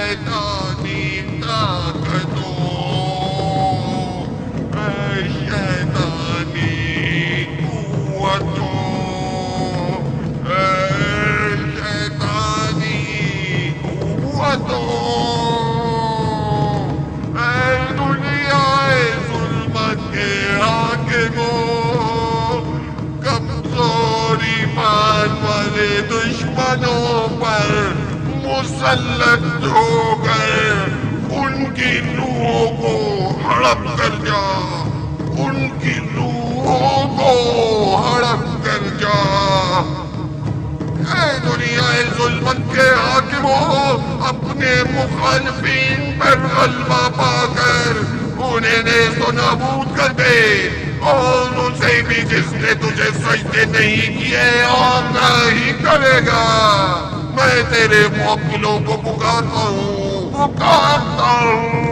शैतानी ताकतों, ऐ शैतानी कुव्वतों, ऐ शैतानी कुव्वतों, ऐ दुनियाए जुल्मत के हाकिमों, कमजोर ईमान वाले दुश्मनों पर मुसल्लत हो गए, उनकी रूहों को हड़प कर जा, उनकी रूहों को हड़प कर जा। ऐ दुनियाए जुल्मत के हाकिमों, अपने मुखालिफिन पर गलबा पाकर उन्हें नेस्तो नाबूद कर दे, और उनसे भी जिसने तुझे सजदे नहीं किए और न ही करेगा। मैं तेरे मुवक्किलों को पुकारता हूँ, पुकारता हूँ।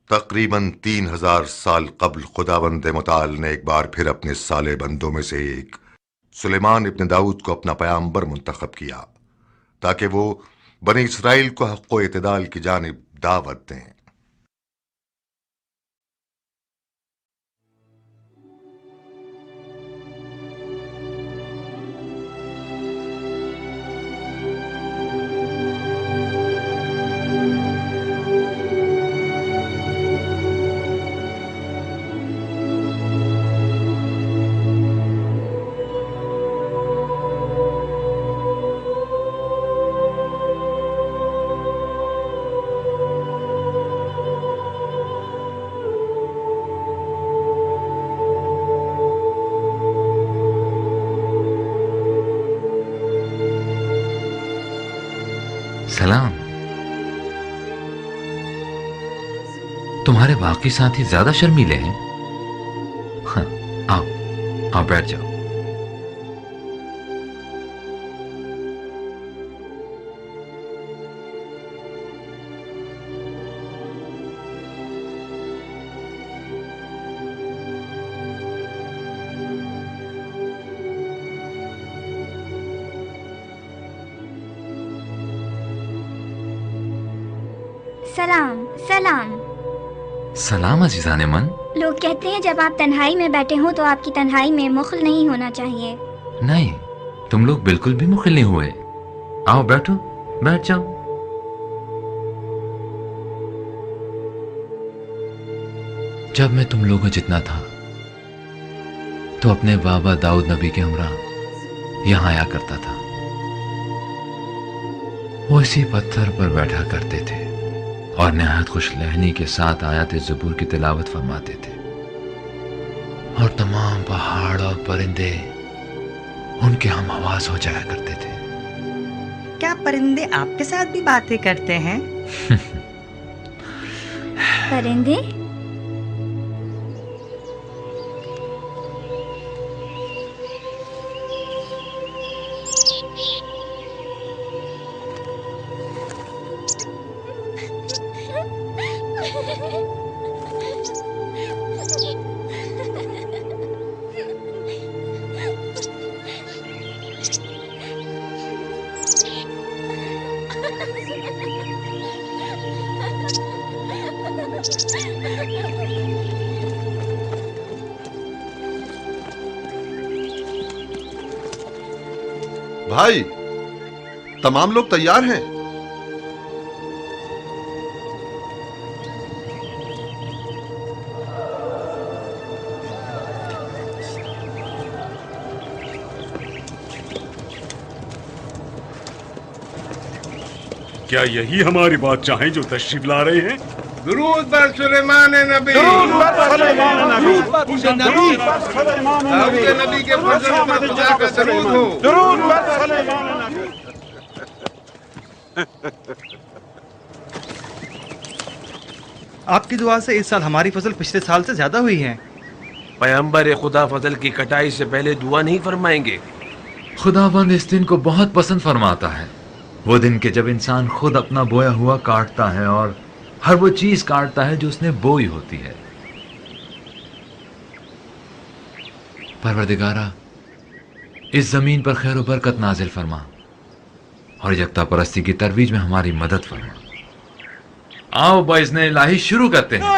तकरीबन 3000 साल कबल खुदावंद मुताल ने एक बार फिर अपने साले बंदों में से एक सुलेमान इब्न दाऊद को अपना पैगंबर मुंतखब किया, ताकि वो बनी इसराइल को हक़ व इत्दाल की जानिब दावत दें। सलाम। तुम्हारे बाकी साथी ज्यादा शर्मीले हैं। हाँ, आओ आओ बैठ जाओ। सलाम सलाम। सलाम अजीजान मन। लोग कहते हैं जब आप तन्हाई में बैठे हो तो आपकी तन्हाई में मुखल नहीं होना चाहिए। नहीं, तुम लोग बिल्कुल भी मुखिल नहीं हुए। आओ बैठो, बैठ जाओ। जब मैं तुम लोगों जितना था तो अपने बाबा दाऊद नबी के हमरा यहां आया करता था। वो इसी पत्थर पर बैठा करते थे और नहायत खुश लहनी के साथ आयत ज़बूर की तिलावत फरमाते थे, और तमाम पहाड़ और परिंदे उनके हम आवाज हो जाया करते थे। क्या परिंदे आपके साथ भी बातें करते हैं? परिंदे? भाई, तमाम लोग तैयार हैं? क्या यही हमारी बात चाहें जो तशरीफ ला रहे हैं? दुरूद बर सुलेमान नबी, आपके नबी के फजल पर खुदा का दरूद हो। आपकी दुआ से इस साल हमारी फसल पिछले साल से ज्यादा हुई है। पैगंबर खुदा फसल की कटाई से पहले दुआ नहीं फरमाएंगे? खुदाबंद इस दिन को बहुत पसंद फरमाता है, वो दिन के जब इंसान खुद अपना बोया हुआ काटता है और हर वो चीज काटता है जो उसने बोई होती है। परवरदिगारा, इस जमीन पर खैर बरकत नाजिल फरमा और यकता परस्ती की तरवीज में हमारी मदद फरमा। आओ बाइज़्ने इलाही शुरू करते हैं।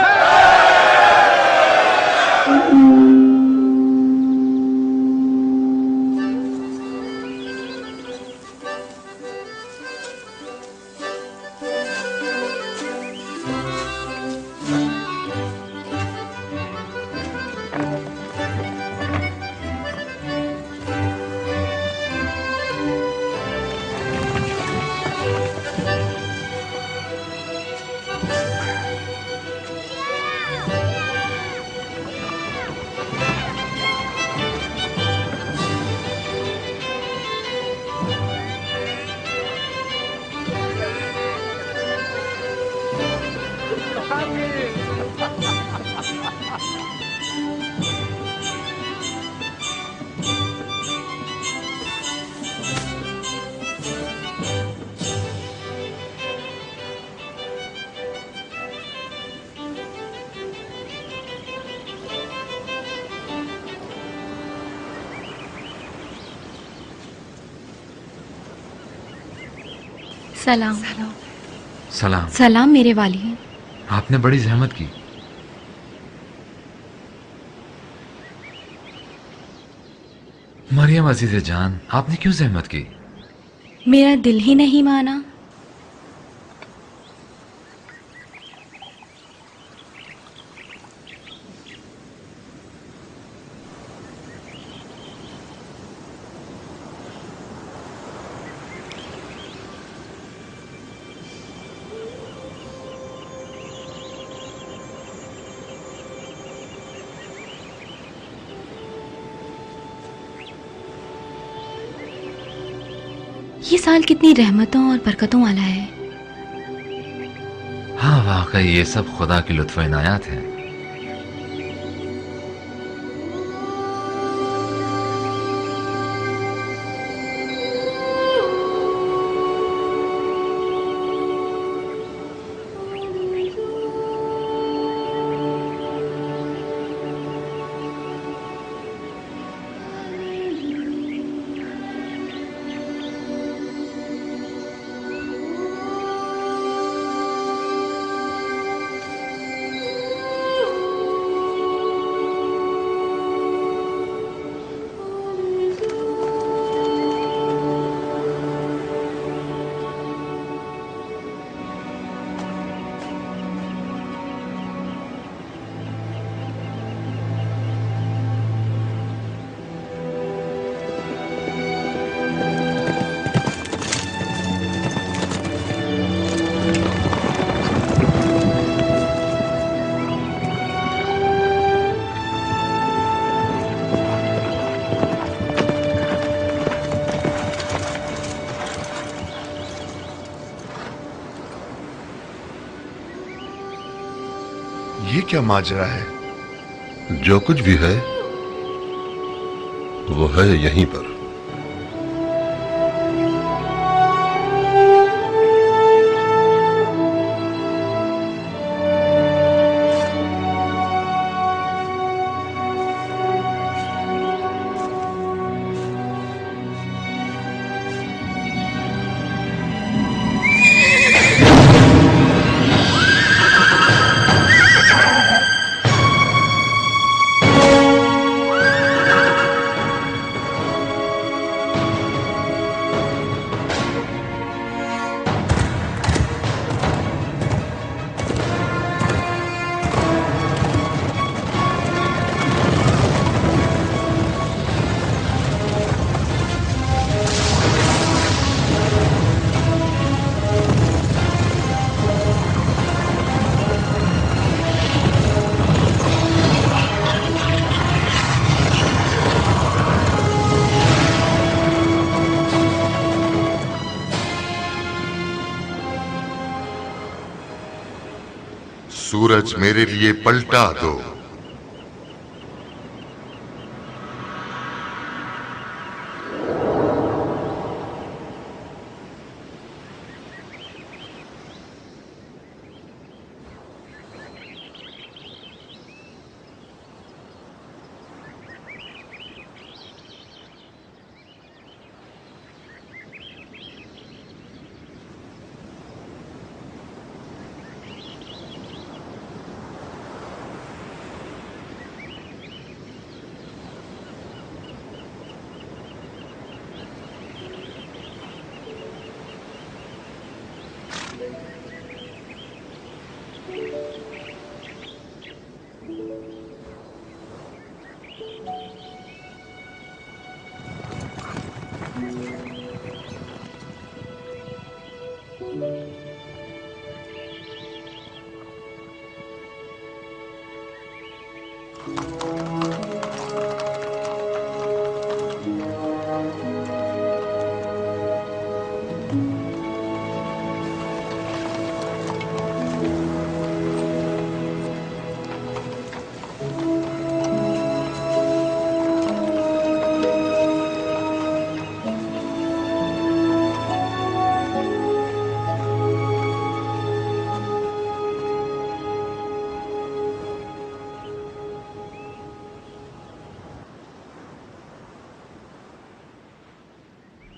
सलाम। सलाम। सलाम मेरे वाली। आपने बड़ी जहमत की। मरियम अजीज़े जान, आपने क्यों जहमत की? मेरा दिल ही नहीं माना। ये साल कितनी रहमतों और बरकतों वाला है। हाँ, वाकई ये सब खुदा की लुत्फ इनायात है। ये क्या माजरा है? जो कुछ भी है वो है यहीं पर। सूरज मेरे लिए पलटा दो।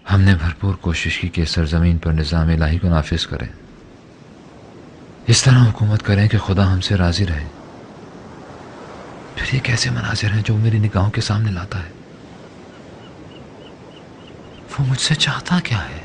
हमने भरपूर कोशिश की कि सरजमीन पर निज़ाम इलाही को नाफिज करें, इस तरह हुकूमत करें कि खुदा हमसे राजी रहे। फिर ये कैसे मनाजिर हैं जो मेरी निगाहों के सामने लाता है? वो मुझसे चाहता क्या है?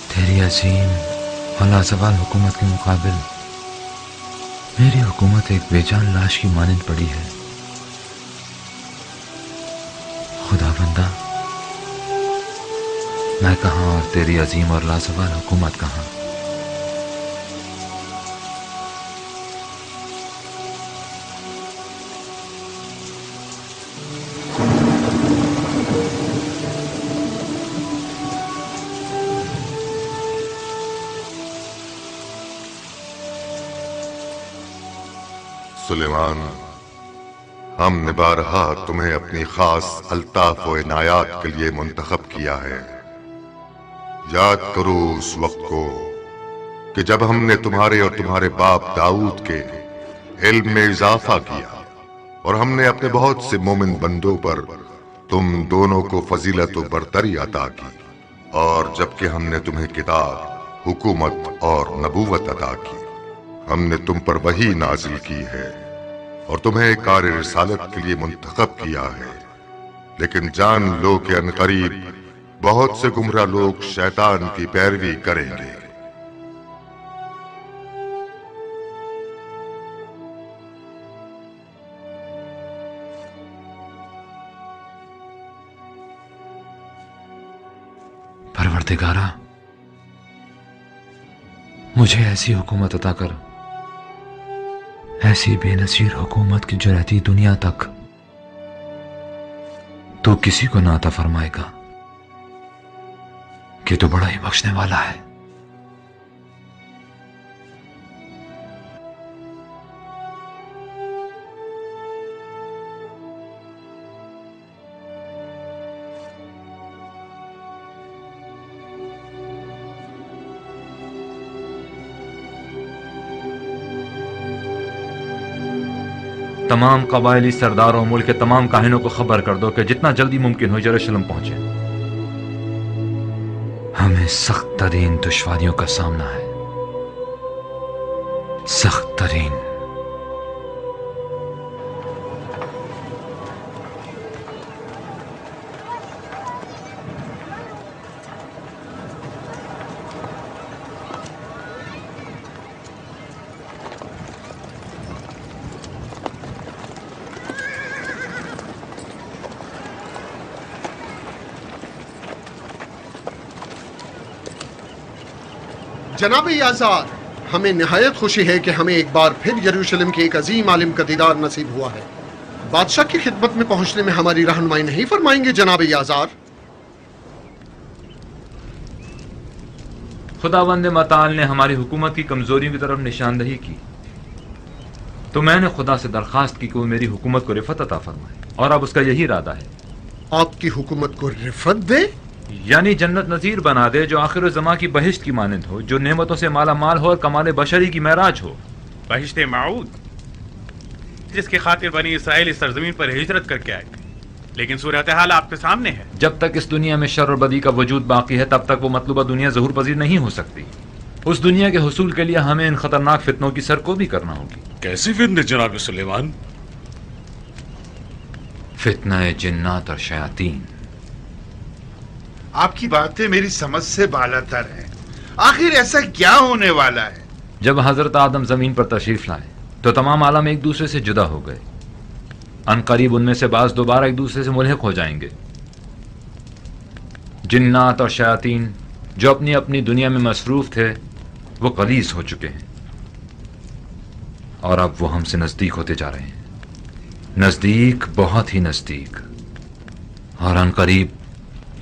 तेरी अजीम और लाजवाल हुकूमत के मुकाबिल मेरी हुकूमत एक बेजान लाश की मानंद पड़ी है। खुदा बंदा, मैं कहाँ और तेरी अजीम और लाजवाल हुकूमत कहाँ? सुलेमान, हमने बारहा तुम्हें अपनी खास अल्ताफ व इनायात के लिए मुंतखब किया है। याद करो उस वक्त को कि जब हमने तुम्हारे और तुम्हारे बाप दाऊद के इल्म में इजाफा किया और हमने अपने बहुत से मोमिन बंदों पर तुम दोनों को फजीलत और बरतरी अता की, और जबकि हमने तुम्हें किताब, हुकूमत और नबूवत अता की, हमने तुम पर वही नाजिल की है और तुम्हें कार रिसालत के लिए मुंतखब किया है। लेकिन जान लो कि अनकरीब बहुत से गुमराह लोग शैतान की पैरवी करेंगे। परवरदिगारा, मुझे ऐसी हुकूमत अता कर, ऐसी बेनसीर हुकूमत की जो रहती दुनिया तक तो किसी को ना अता फरमाएगा कि तो बड़ा ही बख्शने वाला है। तमाम कबायली सरदारों मुल्क के तमाम काहिनों को खबर कर दो कि जितना जल्दी मुमकिन हो यरूशलेम पहुंचे। हमें सख्त तरीन दुश्वारियों का सामना है, सख्त तरीन। जनाब याज़ार, हमें निहायत खुशी है कि हमें एक बार फिर यरूशलेम के एक अजीम आलिम का दीदार नसीब हुआ है। बादशाह की खिदमत में पहुंचने में हमारी रहनुमाई नहीं फरमाएंगे जनाब याज़ार? खुदावंद मताल ने हमारी हुकूमत की कमजोरियों की तरफ निशानदही की, तो मैंने खुदा से दरखास्त की कि वो मेरी हुकूमत को रिफत अता फरमाए, और अब उसका यही इरादा है। आपकी हुकूमत को रिफत दे? यानी जन्नत नजीर बना दे, जो आखिर ज़मा की बहिश्त की मानंद हो, जो नेमतों से माला माल हो और कमाल बशरी की महराज हो। बहिश्ते माऊद, जिसकी खातिर बनी इसराइल इस सरजमीन पर हिजरत करके आए, लेकिन सूरत हाल आपके सामने है। जब तक इस दुनिया में शर और बदी का वजूद बाकी है, तब तक वो मतलूबा दुनिया ज़हूर पजीर नहीं हो सकती। उस दुनिया के हुसूल के लिए हमें इन खतरनाक फितनों की सरकोबी करना होगी। कैसी फितने जनाब सुलेमान? फितना जिन्नात और शयातीन। आपकी बातें मेरी समझ से बालातर हैं। आखिर ऐसा क्या होने वाला है? जब हजरत आदम जमीन पर तशरीफ लाए तो तमाम आलम एक दूसरे से जुदा हो गए। अनकरीब उनमें से बाज दोबारा एक दूसरे से मुल्हिक हो जाएंगे। जिन्नात और शयातीन जो अपनी अपनी दुनिया में मसरूफ थे, वो कलीस हो चुके हैं और अब वो हमसे नजदीक होते जा रहे हैं, नजदीक, बहुत ही नजदीक। और अनकरीब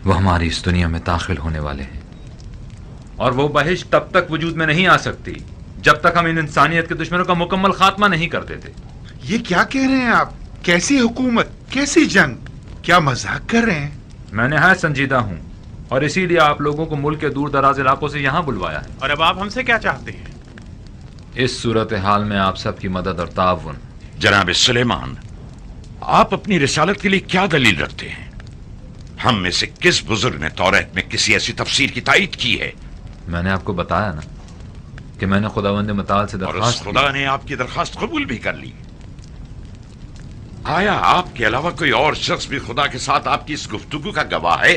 वो हमारी इस दुनिया में दाखिल होने वाले हैं। और वो बहिश्त तब तक वजूद में नहीं आ सकती जब तक हम इन इंसानियत के दुश्मनों का मुकम्मल खात्मा नहीं कर देते। ये क्या कह रहे हैं आप? कैसी हुकूमत, कैसी जंग? क्या मजाक कर रहे हैं? मैं निहायत संजीदा हूँ और इसीलिए आप लोगों को मुल्क के दूर दराज इलाकों से यहाँ बुलवाया है। और अब आप हमसे क्या चाहते हैं? इस सूरत हाल में आप सबकी मदद और ताउन। जनाब सुलेमान, आप अपनी रिसालत के लिए क्या दलील रखते हैं? हम में से किस बुजुर्ग ने तौरात में किसी ऐसी तफसीर की तायीद की है? मैंने आपको बताया ना कि मैंने खुदावंद मताल से दरखास्त की। खुदा ने आपकी दरखास्त कबूल भी कर ली। आया आपके अलावा कोई और शख्स भी खुदा के साथ आपकी इस गुफ्तगू का गवाह है?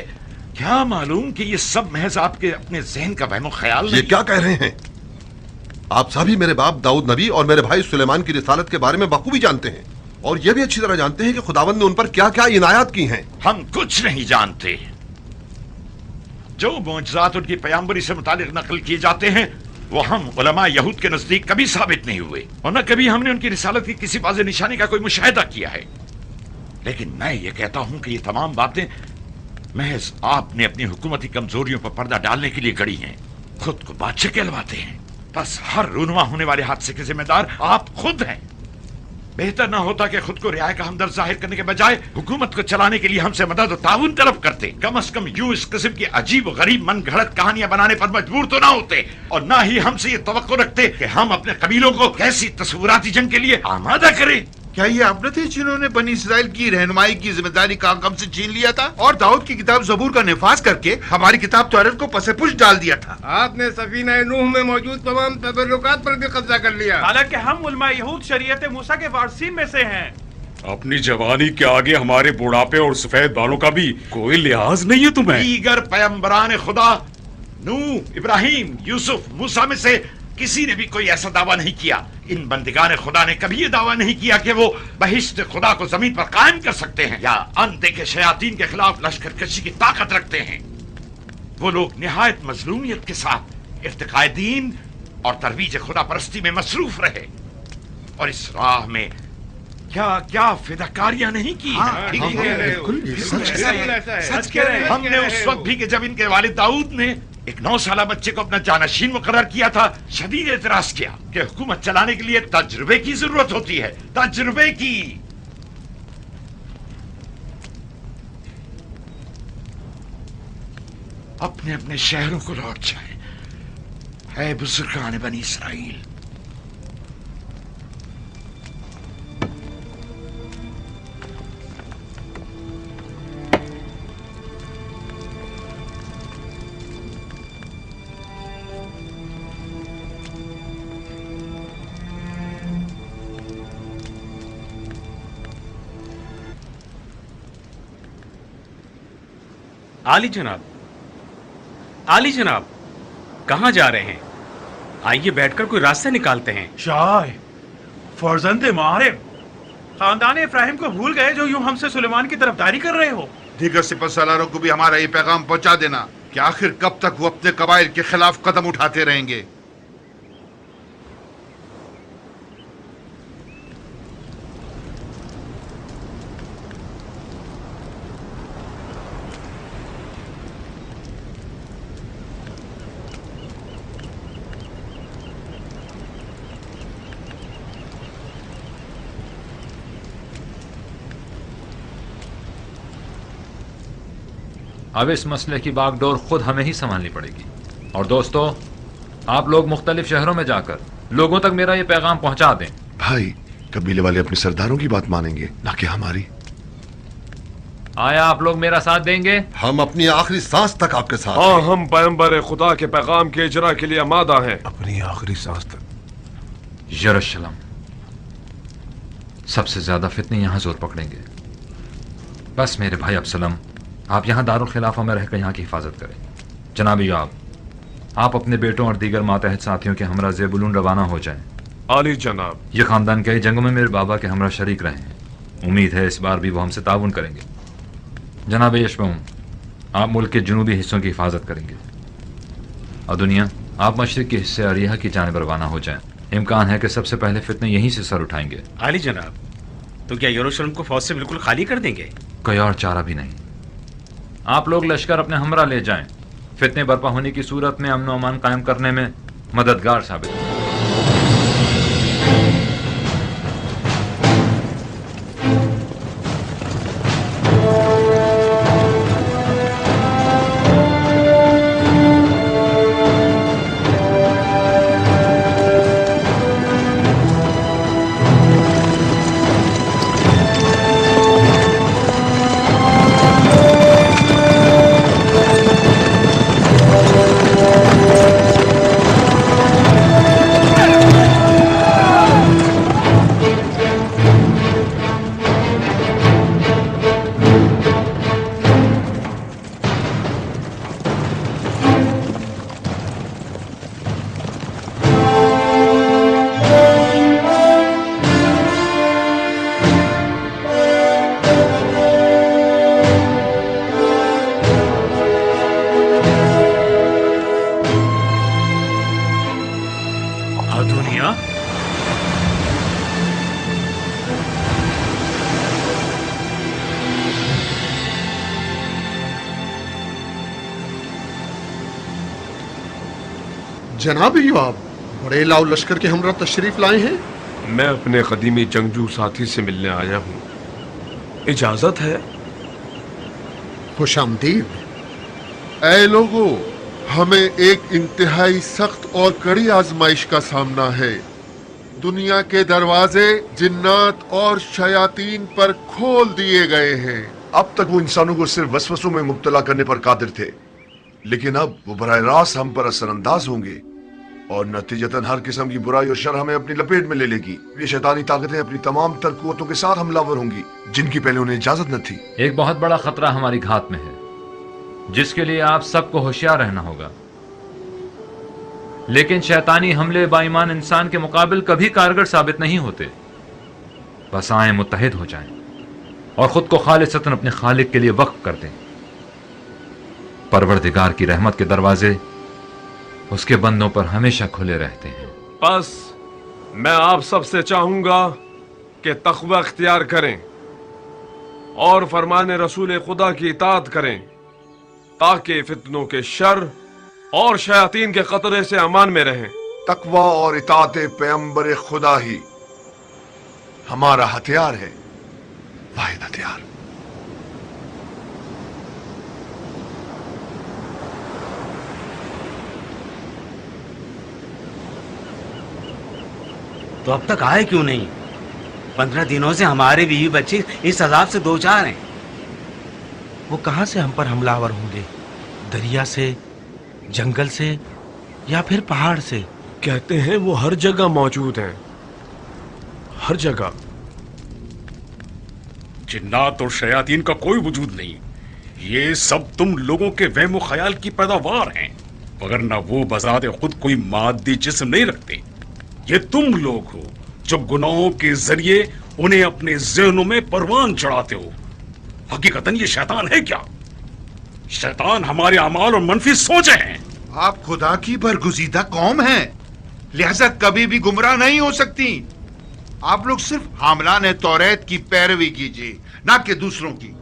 क्या मालूम कि ये सब महज आपके अपने जहन का वहमो ख्याल नहीं? ये क्या कह रहे हैं? आप सभी मेरे बाप दाऊद नबी और मेरे भाई सुलेमान की रिसालत के बारे में बखूबी जानते हैं और यह भी अच्छी तरह जानते हैं कि खुदावंद ने उन पर क्या क्या इनायत की हैं। हम कुछ नहीं जानते। जो मोजज़ात उनकी पैगंबरी से मुतालिक नकल किए जाते हैं, वो हम उलमा यहूद के नजदीक कभी साबित नहीं हुए और न कभी हमने उनकी रिसालत की किसी वाज़ेह निशानी का कोई मुशाहिदा किया है। लेकिन मैं ये कहता हूं कि ये तमाम बातें महज आपने अपनी हुकूमती कमजोरियों पर पर्दा डालने के लिए गढ़ी हैं। खुद को बादशाह कहलवाते हैं। बस हर रूनुमा होने वाले हादसे के जिम्मेदार आप खुद हैं। बेहतर ना होता कि खुद को रियाया का हमदर्द जाहिर करने के बजाय हुकूमत को चलाने के लिए हमसे मदद और ताउन तलब करते। कम से कम यूं इस किस्म की अजीब और गरीब मन घड़त कहानियां बनाने पर मजबूर तो ना होते, और ना ही हमसे ये तवक्को रखते कि हम अपने कबीलों को कैसी तस्वुराती जंग के लिए आमादा करें। क्या ये आप न थे जिन्होंने बनी इसराइल की रहनुमाई की जिम्मेदारी काम से छीन लिया था और दाऊद की किताब ज़बूर का निफाज करके हमारी किताब तौरात को पसेपुश डाल दिया था? आपने सफीना नूह में मौजूद तमाम तबर्रुकात पर भी कब्जा कर लिया। हालांकि हम उलमा यहूद शरीयत मूसा के वारसीन में से हैं। अपनी जवानी के आगे हमारे बुढ़ापे और सफेद बालों का भी कोई लिहाज नहीं है तुम्हें। दीगर पैगंबरान खुदा नूह, इब्राहिम, यूसुफ, मूसा में से किसी ने भी कोई ऐसा दावा नहीं किया। इन बंदिगान खुदा ने कभी ये दावा नहीं किया कि वो बहिश्त खुदा को जमीन पर कायम कर सकते हैं या अनदेखे शयातीन के खिलाफ लश्कर कशी की ताकत रखते हैं। वो लोग निहायत मजलूमियत के साथ इर्तिकाए दीन और तरवीज खुदा परस्ती में मसरूफ रहे, और इस राह में क्या क्या फिदाकारियां नहीं की। सच कह रहे हैं। हमने उस वक्त भी कि जब इनके वालिद दाऊद ने एक 9 साला बच्चे को अपना जानशीन मुकर्रर किया था, शदीद एतराज किया कि हुकूमत चलाने के लिए तजुर्बे की जरूरत होती है, तजुर्बे की। अपने अपने शहरों को लौट जाए, है बुजुर्गान बनी इसराइल। आली जनाब, आली जनाब, कहाँ जा रहे हैं? आइए बैठकर कोई रास्ता निकालते हैं। शाह फर्जंदे मारिब, खानदान इब्राहिम को भूल गए जो यूं हमसे सुलेमान की तरफदारी कर रहे हो। दीगर सिपहसालारों को भी हमारा ये पैगाम पहुंचा देना कि आखिर कब तक वो अपने कबाइल के खिलाफ कदम उठाते रहेंगे। अब इस मसले की बागडोर खुद हमें ही संभालनी पड़ेगी। और दोस्तों, आप लोग मुख्तलिफ शहरों में जाकर लोगों तक मेरा ये पैगाम पहुंचा दें। भाई, कबीले वाले अपने सरदारों की बात मानेंगे, ना कि हमारी। आया आप लोग मेरा साथ देंगे? हम अपनी आखिरी सांस तक आपके साथ हाँ, हैं। हम पैगंबर खुदा के पैगाम के इजरा के लिए आमादा हैं। अपनी आखिरी सांस तक। यरूशलेम, सबसे ज्यादा फितने यहां जोर पकड़ेंगे। बस मेरे भाई अब्सलम, आप यहाँ दारुल खिलाफा में रहकर यहाँ की हिफाजत करें। जनाब योआब, आप अपने बेटों और दीगर मातहत साथियों के हमरा ज़ेबुलून रवाना हो जाएं। आली जनाब। ये खानदान कई जंगों में मेरे बाबा के हमरा शरीक रहे हैं। उम्मीद है इस बार भी वो हमसे ताउन करेंगे। जनाब यशबऊम, आप मुल्क के जुनूबी हिस्सों की हिफाजत करेंगे। और दुनिया, आप मशरिक के हिस्से अरिहा की जानिब रवाना हो जाएं। इम्कान है कि सबसे पहले फितने यहीं से सर उठाएंगे। आली जनाब, तो क्या यरूशलेम को फौज से बिल्कुल खाली कर देंगे? कोई और चारा भी नहीं। आप लोग लश्कर अपने हमरा ले जाएं। फितने बर्पा होने की सूरत में अमन और अमान कायम करने में मददगार साबित हों। जनाब योआब, बड़े लाव लश्कर के हमरा तशरीफ लाए हैं। मैं अपने कदीमी जंगजू साथी से मिलने आया हूँ, इजाजत है? खुशामदीद। ऐ लोगों, हमें एक इंतहाई सख्त और कड़ी आजमाइश का सामना है। दुनिया के दरवाजे जिन्नात और शयातीन पर खोल दिए गए हैं। अब तक वो इंसानों को सिर्फ वसवसों में मुब्तला करने पर कादिर थे, लेकिन अब वो बराह रास्त हम पर असरअंदाज होंगे और नतीजतन हर किस्म की बुराई और शर हमें अपनी लपेट में ले लेगी। ये शैतानी ताकतें अपनी तमाम तर कुव्वतों के साथ हमलावर होंगी, जिनकी पहले उन्हें इजाजत न थी। एक बहुत बड़ा खतरा हमारी घात में है, जिसके लिए आप सबको होशियार रहना होगा। लेकिन शैतानी हमले बाईमान इंसान के मुकाबिल कभी कारगर साबित नहीं होते। बस आए मुत्तहिद हो जाएं और खुद को खालिसतन अपने खालिक के लिए वक्फ कर दें। परवरदिगार की रहमत के दरवाजे उसके बंदों पर हमेशा खुले रहते हैं। बस मैं आप सबसे चाहूंगा कि तक़वा इख्तियार करें और फरमान रसूल खुदा की इताअत करें, ताकि फितनों के शर और शयातीन के खतरे से अमान में रहें। तकवा और इताअत पैगंबर खुदा ही हमारा हथियार है, वाहिद हथियार। तो अब तक आए क्यों नहीं? 15 दिनों से हमारे बीवी बच्चे इस अजाब से दो चार हैं। वो कहां से हम पर हमलावर होंगे? दरिया से, जंगल से या फिर पहाड़ से? कहते हैं वो हर जगह मौजूद हैं, हर जगह। जिन्नात और शयातीन का कोई वजूद नहीं, ये सब तुम लोगों के वहम ख्याल की पैदावार हैं, वगरना वो बजाते खुद कोई मादी जिस्म नहीं रखते। ये तुम लोग हो जो गुनाहों के जरिए उन्हें अपने ज़हनों में परवान चढ़ाते हो। हकीकतन ये शैतान है क्या? शैतान हमारे अमाल और मनफी सोचे हैं। आप खुदा की बरगुज़ीदा कौम हैं, लिहाजा कभी भी गुमराह नहीं हो सकती। आप लोग सिर्फ हामलान तौरेत की पैरवी कीजिए, ना कि दूसरों की।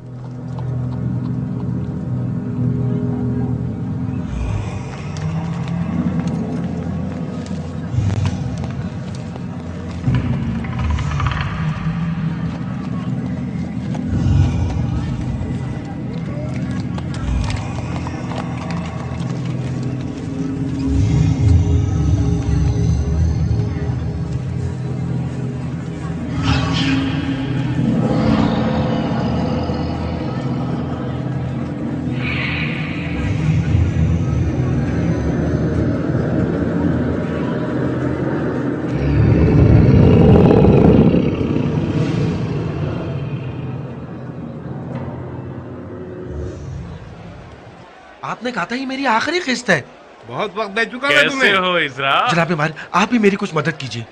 आपने कहा था ये मेरी आखिरी किस्त है। बहुत वक्त दे चुका मैं तुम्हें। कैसे हो इज़रा? जनाब मार, आप भी मेरी कुछ मदद कीजिए।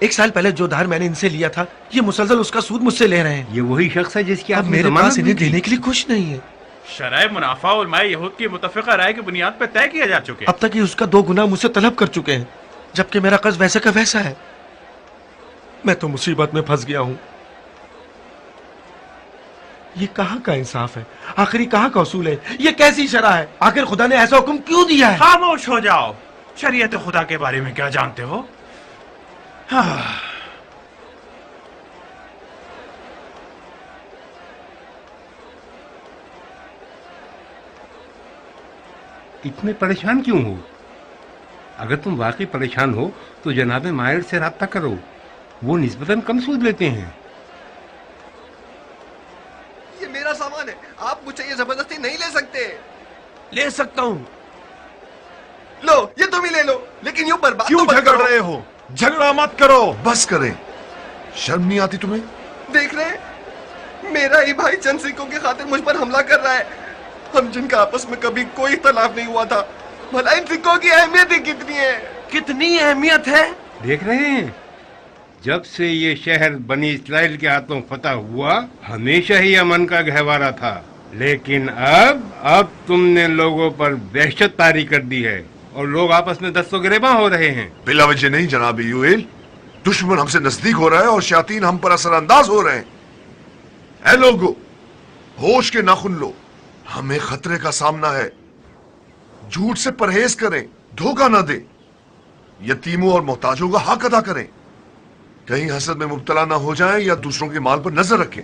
1 साल पहले जो धार मैंने इनसे लिया था, ये मुसलसल उसका सूद मुझसे ले रहे हैं। ये वही शख्स है जिसकी अब मेरे पास इन्हें देने के लिए कुछ नहीं है। शराय मुनाफा और मैं यहूद की मुतफ़िक़ा राय की बुनियाद पर तय किया जा चुके। अब तक ये उसका 2 गुना मुझसे तलब कर चुके हैं, जबकि मेरा कर्ज वैसे का वैसा है। मैं तो मुसीबत में फंस गया हूँ। ये कहाँ का इंसाफ है? आखिरी कहाँ का उसूल है? ये कैसी शरअ है? आखिर खुदा ने ऐसा हुक्म क्यों दिया है? खामोश हो जाओ। शरीयत खुदा के बारे में क्या जानते हो? हाँ। इतने परेशान क्यों हो? अगर तुम वाकई परेशान हो तो जनाब मायर से राब्ता करो, वो निस्बतन कम सूद लेते हैं। ये मेरा सामान है, आप मुझे ये जबरदस्ती नहीं ले सकते। ले सकता हूँ। लो, ये तुम ही ले लो, लेकिन यूं बर्बाद क्यों तो मत झगड़ करो। रहे हो? झगड़ा मत करो, बस करें। शर्म नहीं आती तुम्हें? देख रहे हैं? मेरा ही भाई चंद सिक्कों की खातिर मुझ पर हमला कर रहा है। हम जिनका आपस में कभी कोई इख्तलाफ नहीं हुआ था, भला इन सिक्कों की अहमियत ही कितनी है? कितनी अहमियत है? देख रहे हैं, जब से ये शहर बनी इस्राइल के हाथों फतह हुआ, हमेशा ही अमन का गहवारा था, लेकिन अब तुमने लोगों पर वहशत तारी कर दी है और लोग आपस में दस्तों गिरेबां हो रहे हैं। बिला वजह नहीं जनाब यूएल, दुश्मन हमसे नजदीक हो रहा है और शयातीन हम पर असरअंदाज हो रहे हैं। ऐ लोगों, होश के नाखुन लो, हमें खतरे का सामना है। झूठ से परहेज करें, धोखा ना दें, यतीमों और मोहताजों का हक अदा करें। कहीं हसद में मुब्तला ना हो जाएं या दूसरों के माल पर नजर रखें।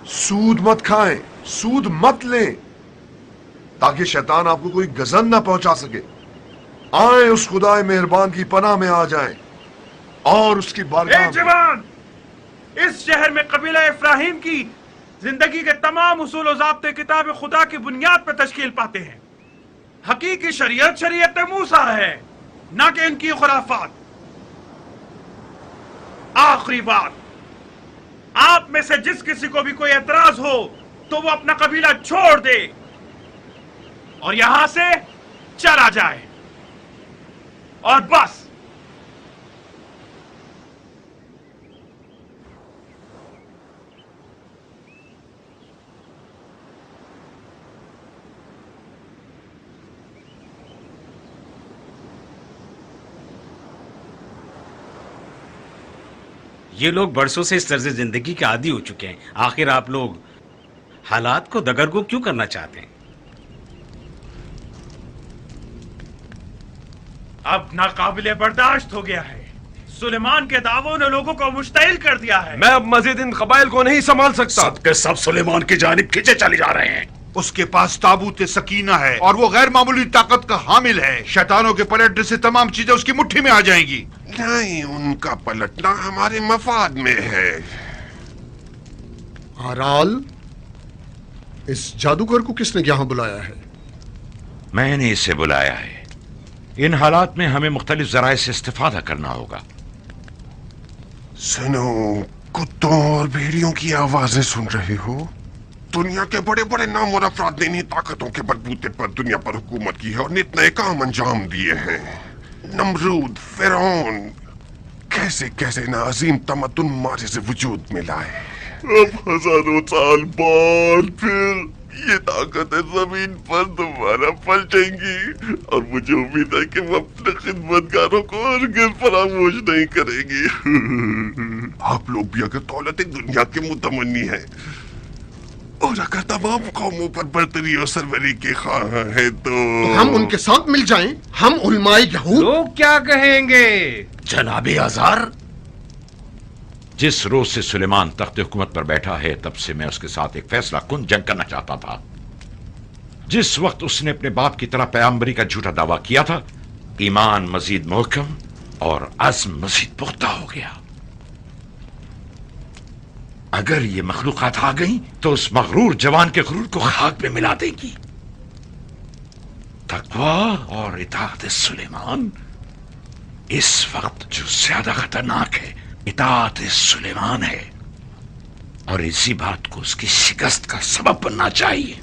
सूद मत खाएं, सूद मत लें, ताकि शैतान आपको कोई गजन ना पहुंचा सके। आए उस खुदाए मेहरबान की पनाह में आ जाएं और उसकी बारगाह में। जवान, इस शहर में कबीला इब्राहिम की जिंदगी के तमाम उसूल और ज़ाब्ते किताब खुदा की बुनियाद पर तश्कील पाते हैं। हकीकी शरीयत शरीयत मूसा है, ना कि इनकी खुराफात। आखिरी बात, आप में से जिस किसी को भी कोई एतराज हो तो वो अपना कबीला छोड़ दे और यहां से चला जाए, और बस। ये लोग बरसों से इस तर्ज जिंदगी के आदी हो चुके हैं। आखिर आप लोग हालात को दगरगो क्यों करना चाहते हैं? अब नाकाबिले बर्दाश्त हो गया है। सुलेमान के दावों ने लोगों को मुश्तइल कर दिया है। मैं अब मजीद इन कबाइल को नहीं संभाल सकता। सब के सब सुलेमान की जानिब खींचे चले जा रहे हैं। उसके पास ताबूत सकीना है और वो गैर मामूली ताकत का हामिल है। शैतानों के पलटने से तमाम चीजें उसकी मुट्ठी में आ जाएंगी। नहीं, उनका पलटना हमारे मफाद में है। आराल, इस जादूगर को किसने यहाँ बुलाया है? मैंने इसे बुलाया है। इन हालात में हमें मुख्तलिफ जराए से इस्तेफादा करना होगा। सुनो, कुत्तों और भेड़ियों की आवाजें सुन रहे हो? दुनिया के बड़े बड़े नाम और अफराद ने इन्हीं ताकतों के बलबूते पर दुनिया पर हुकूमत की है और नित नए काम अंजाम दिए हैं। नमरूद, फिरौन, कैसे कैसे ना अजीम तमद्दुन मारे से वजूद में लाए। अब हजारों साल बाद फिर ये ताकतें जमीन पर दोबारा पलटेंगी और मुझे उम्मीद है कि वो अपने खिदमतगारों को हरगिज़ फरामोश नहीं करेंगी। आप लोग भी अगर दौलत दुनिया के मुतमन्नी हैं और अगर तमाम कौमों पर बर्तरी और सरवरी के ख्वाह हैं तो हम उनके साथ मिल जाएं। हम उलमाए यहूद। लोग क्या कहेंगे? जनाबे आजार, जिस रोज से सुलेमान तख्त हुकूमत पर बैठा है तब से मैं उसके साथ एक फैसला कुन जंग करना चाहता था। जिस वक्त उसने अपने बाप की तरह पैगंबरी का झूठा दावा किया था, ईमान मजीद मोहकम और अज़्म मजीद पुख्ता हो गया। अगर ये मखलूकात आ गई तो उस मगरूर जवान के गुरूर को खाक में मिला देगी। तकवा और इताअत सुलेमान इस वक्त जो ज्यादा खतरनाक है, इताअत सुलेमान है, और इसी बात को उसकी शिकस्त का सबब बनना चाहिए।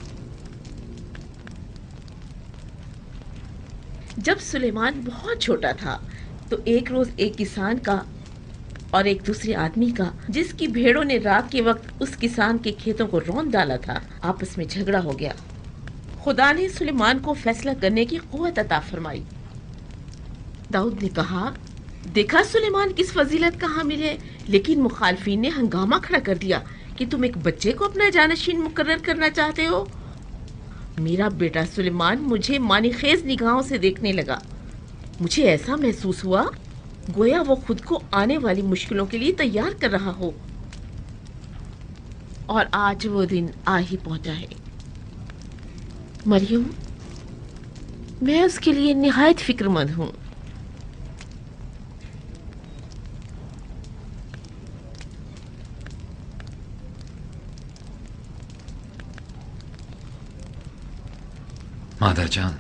जब सुलेमान बहुत छोटा था तो एक रोज एक किसान का और एक दूसरे आदमी का, जिसकी भेड़ों ने रात के वक्त उस किसान के खेतों को रौंद डाला था, आपस में झगड़ा हो गया। खुदा ने सुलेमान को फैसला करने की कुव्वत अता फरमाई। दाऊद ने कहा, देखा सुलेमान किस फजीलत का हामिल है, लेकिन मुखालफीन ने हंगामा खड़ा कर दिया कि तुम एक बच्चे को अपना जानशीन मुकर्रर करना चाहते हो। मेरा बेटा सुलेमान मुझे मानीखेज निगाहों से देखने लगा। मुझे ऐसा महसूस हुआ गोया वो खुद को आने वाली मुश्किलों के लिए तैयार कर रहा हो, और आज वो दिन आ ही पहुंचा है। मरियम, मैं उसके लिए निहायत फिक्रमंद हूँ। मादर जान,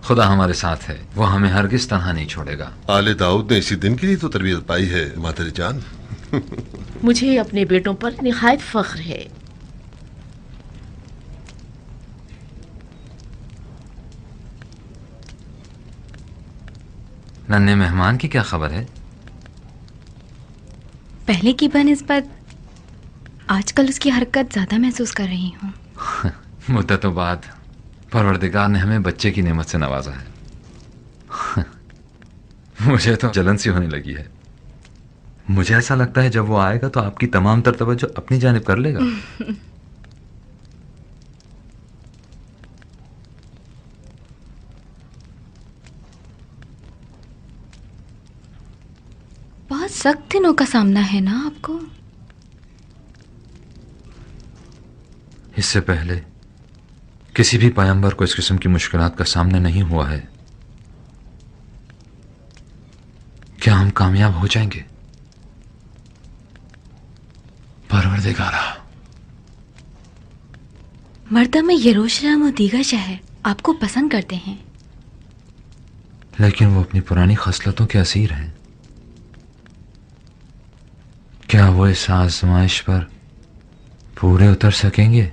खुदा हमारे साथ है, वो हमें हरगिज तन्हा नहीं छोड़ेगा। आले दाऊद ने इसी दिन के लिए तो तरबियत पाई है मादर जान। मुझे अपने बेटों पर निहायत फख्र है। नन्हे मेहमान की क्या खबर है? पहले की बनिस्बत आजकल उसकी हरकत ज्यादा महसूस कर रही हूँ। मुद्दतों बाद परवरदिगार ने हमें बच्चे की नेमत से नवाजा है। मुझे तो जलन सी होने लगी है। मुझे ऐसा लगता है जब वो आएगा तो आपकी तमाम तर तवज्जो अपनी जानिब कर लेगा। बहुत सख्त दिनों का सामना है ना आपको? इससे पहले किसी भी पैगंबर को इस किस्म की मुश्किलात का सामना नहीं हुआ है। क्या हम कामयाब हो जाएंगे? परवरदिगारा, मर्दा में यरूशलेम और दीगर शहर आपको पसंद करते हैं, लेकिन वो अपनी पुरानी खसलतों के असीर हैं। क्या वो इस आजमाइश पर पूरे उतर सकेंगे?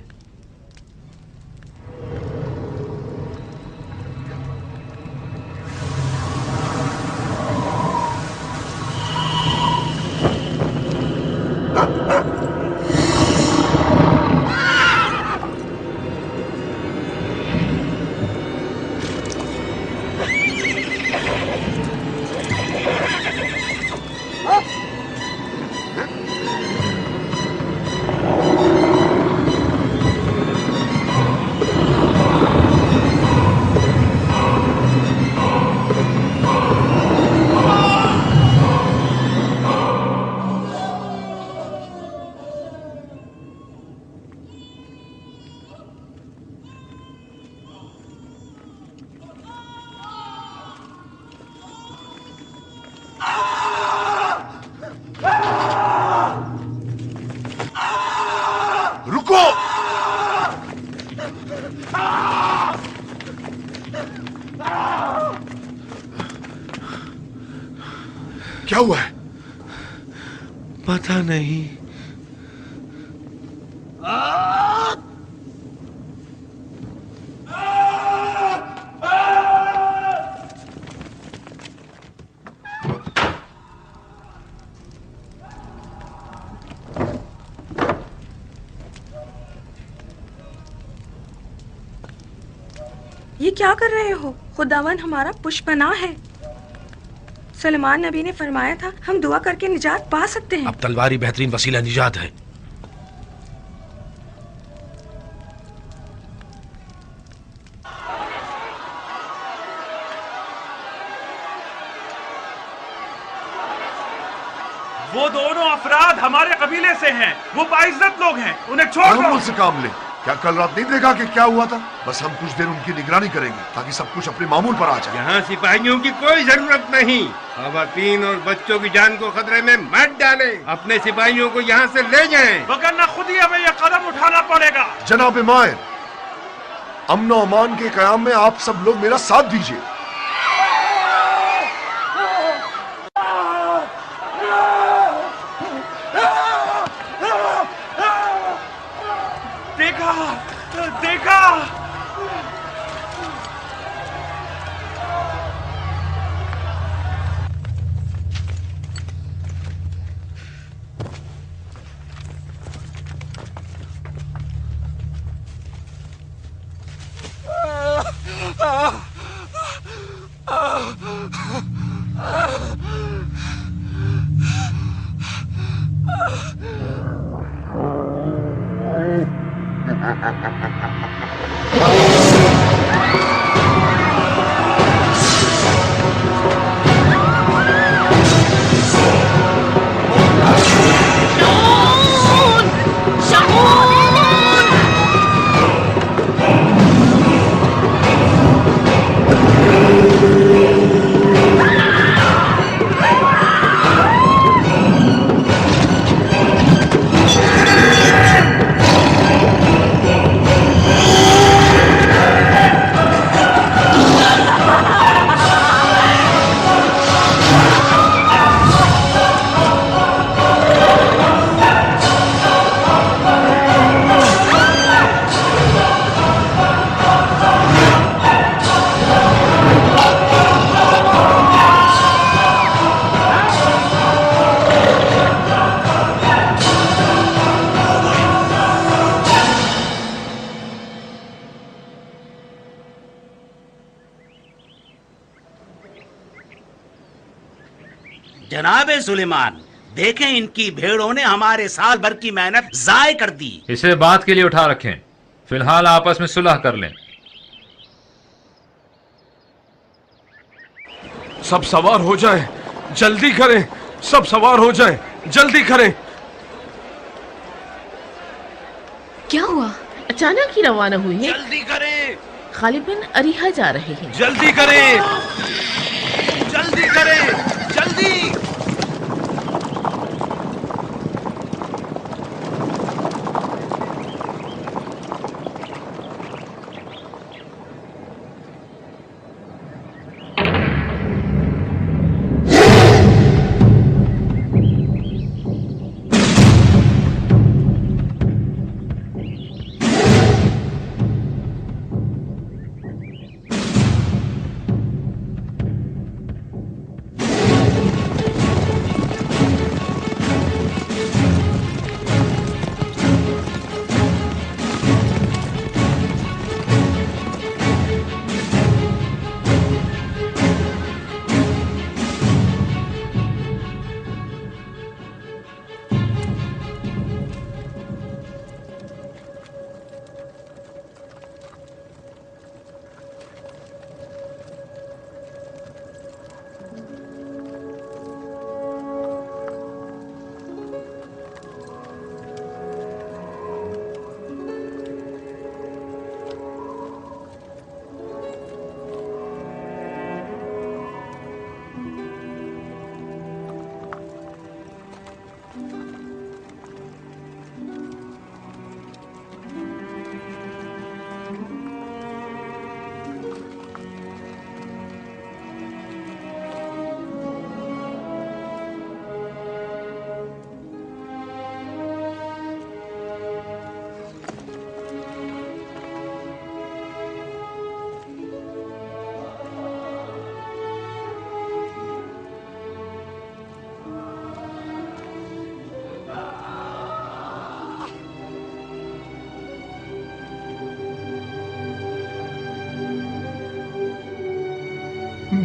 रुको! क्या हुआ है? पता नहीं। ये क्या कर रहे हो? खुदावन हमारा पुष्पनाह है। सुलेमान नबी ने फरमाया था हम दुआ करके निजात पा सकते हैं। अब तलवार ही बेहतरीन वसीला निजात है। वो दोनों अफराद हमारे कबीले से हैं। वो बाइज्जत लोग हैं, उन्हें छोड़ दो। मुझसे काम ले। क्या कल रात नहीं देखा कि क्या हुआ था? बस हम कुछ देर उनकी निगरानी करेंगे ताकि सब कुछ अपने मामूल पर आ जाए। यहाँ सिपाहियों की कोई जरूरत नहीं। खवातीन और बच्चों की जान को खतरे में मत डालें। अपने सिपाहियों को यहाँ से ले जाएं। वरना खुद ही हमें यह कदम उठाना पड़ेगा। जनाब मायर, अमन और अमान के कयाम में आप सब लोग मेरा साथ दीजिए। देखा, देखा। जनाबे सुलेमान, देखें इनकी भेड़ों ने हमारे साल भर की मेहनत जाय कर दी। इसे बात के लिए उठा रखें, फिलहाल आपस में सुलह कर लें। सब सवार हो जाएं, जल्दी करें, सब सवार हो जाएं, जल्दी करें। क्या हुआ? अचानक ही रवाना हुई है। जल्दी करें। खालिद बिन अरीहा जा रहे हैं। जल्दी करें, जल्दी करें, जल्दी।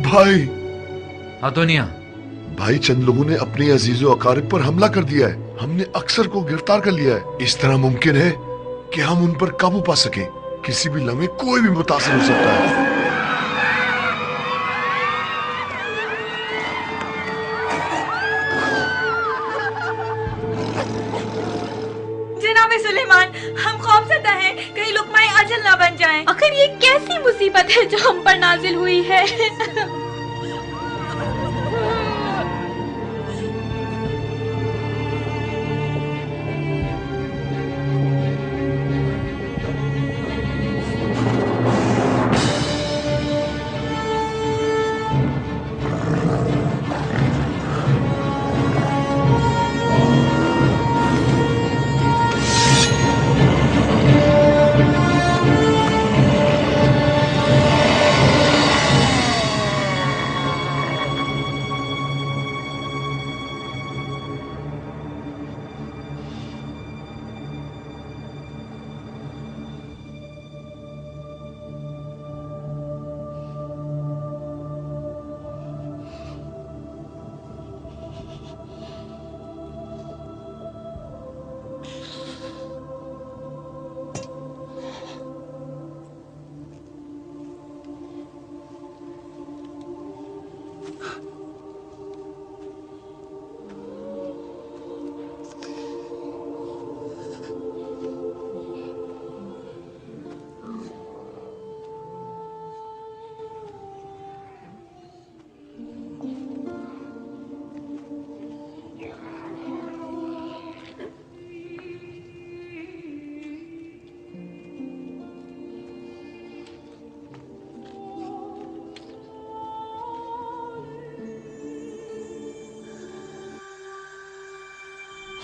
भाई अदोनिया, भाई चंद लोगों ने अपने अजीजों अकारिब पर हमला कर दिया है। हमने अक्सर को गिरफ्तार कर लिया है। इस तरह मुमकिन है कि हम उन पर काबू पा सकें। किसी भी लम्हे कोई भी मुतासिर हो सकता है। जनाबे सुलेमान, हम खौफजदा हैं, कहीं लुकमाए अजल ना बन जाएं। आखिर ये कैसी मुसीबत है जो हम पर नाजिल हुई है?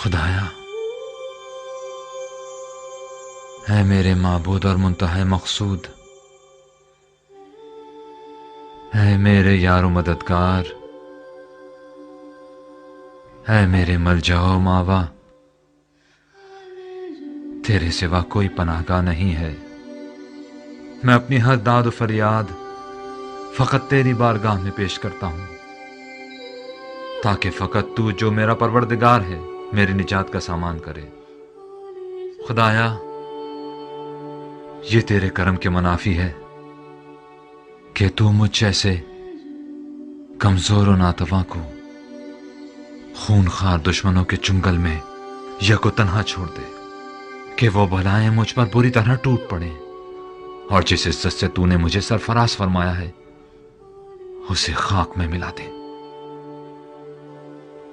खुदाया, है मेरे माबूद और मुंतहा मकसूद, है मेरे यारो मददगार, है मेरे मलजाओ मावा, तेरे सिवा कोई पनाहगाह नहीं है। मैं अपनी हर दाद और फरियाद फकत तेरी बारगाह में पेश करता हूं, ताकि फकत तू जो मेरा परवरदिगार है मेरी निजात का सामान करे। खुदाया, ये तेरे करम के मुनाफी है कि तू मुझ जैसे कमजोर और नातवा को खूनखार दुश्मनों के चुंगल में यको तन्हा छोड़ दे कि वो बलाएं मुझ पर बुरी तरह टूट पड़े, और जिस इज्जत से तूने मुझे सरफराज फरमाया है उसे खाक में मिला दे।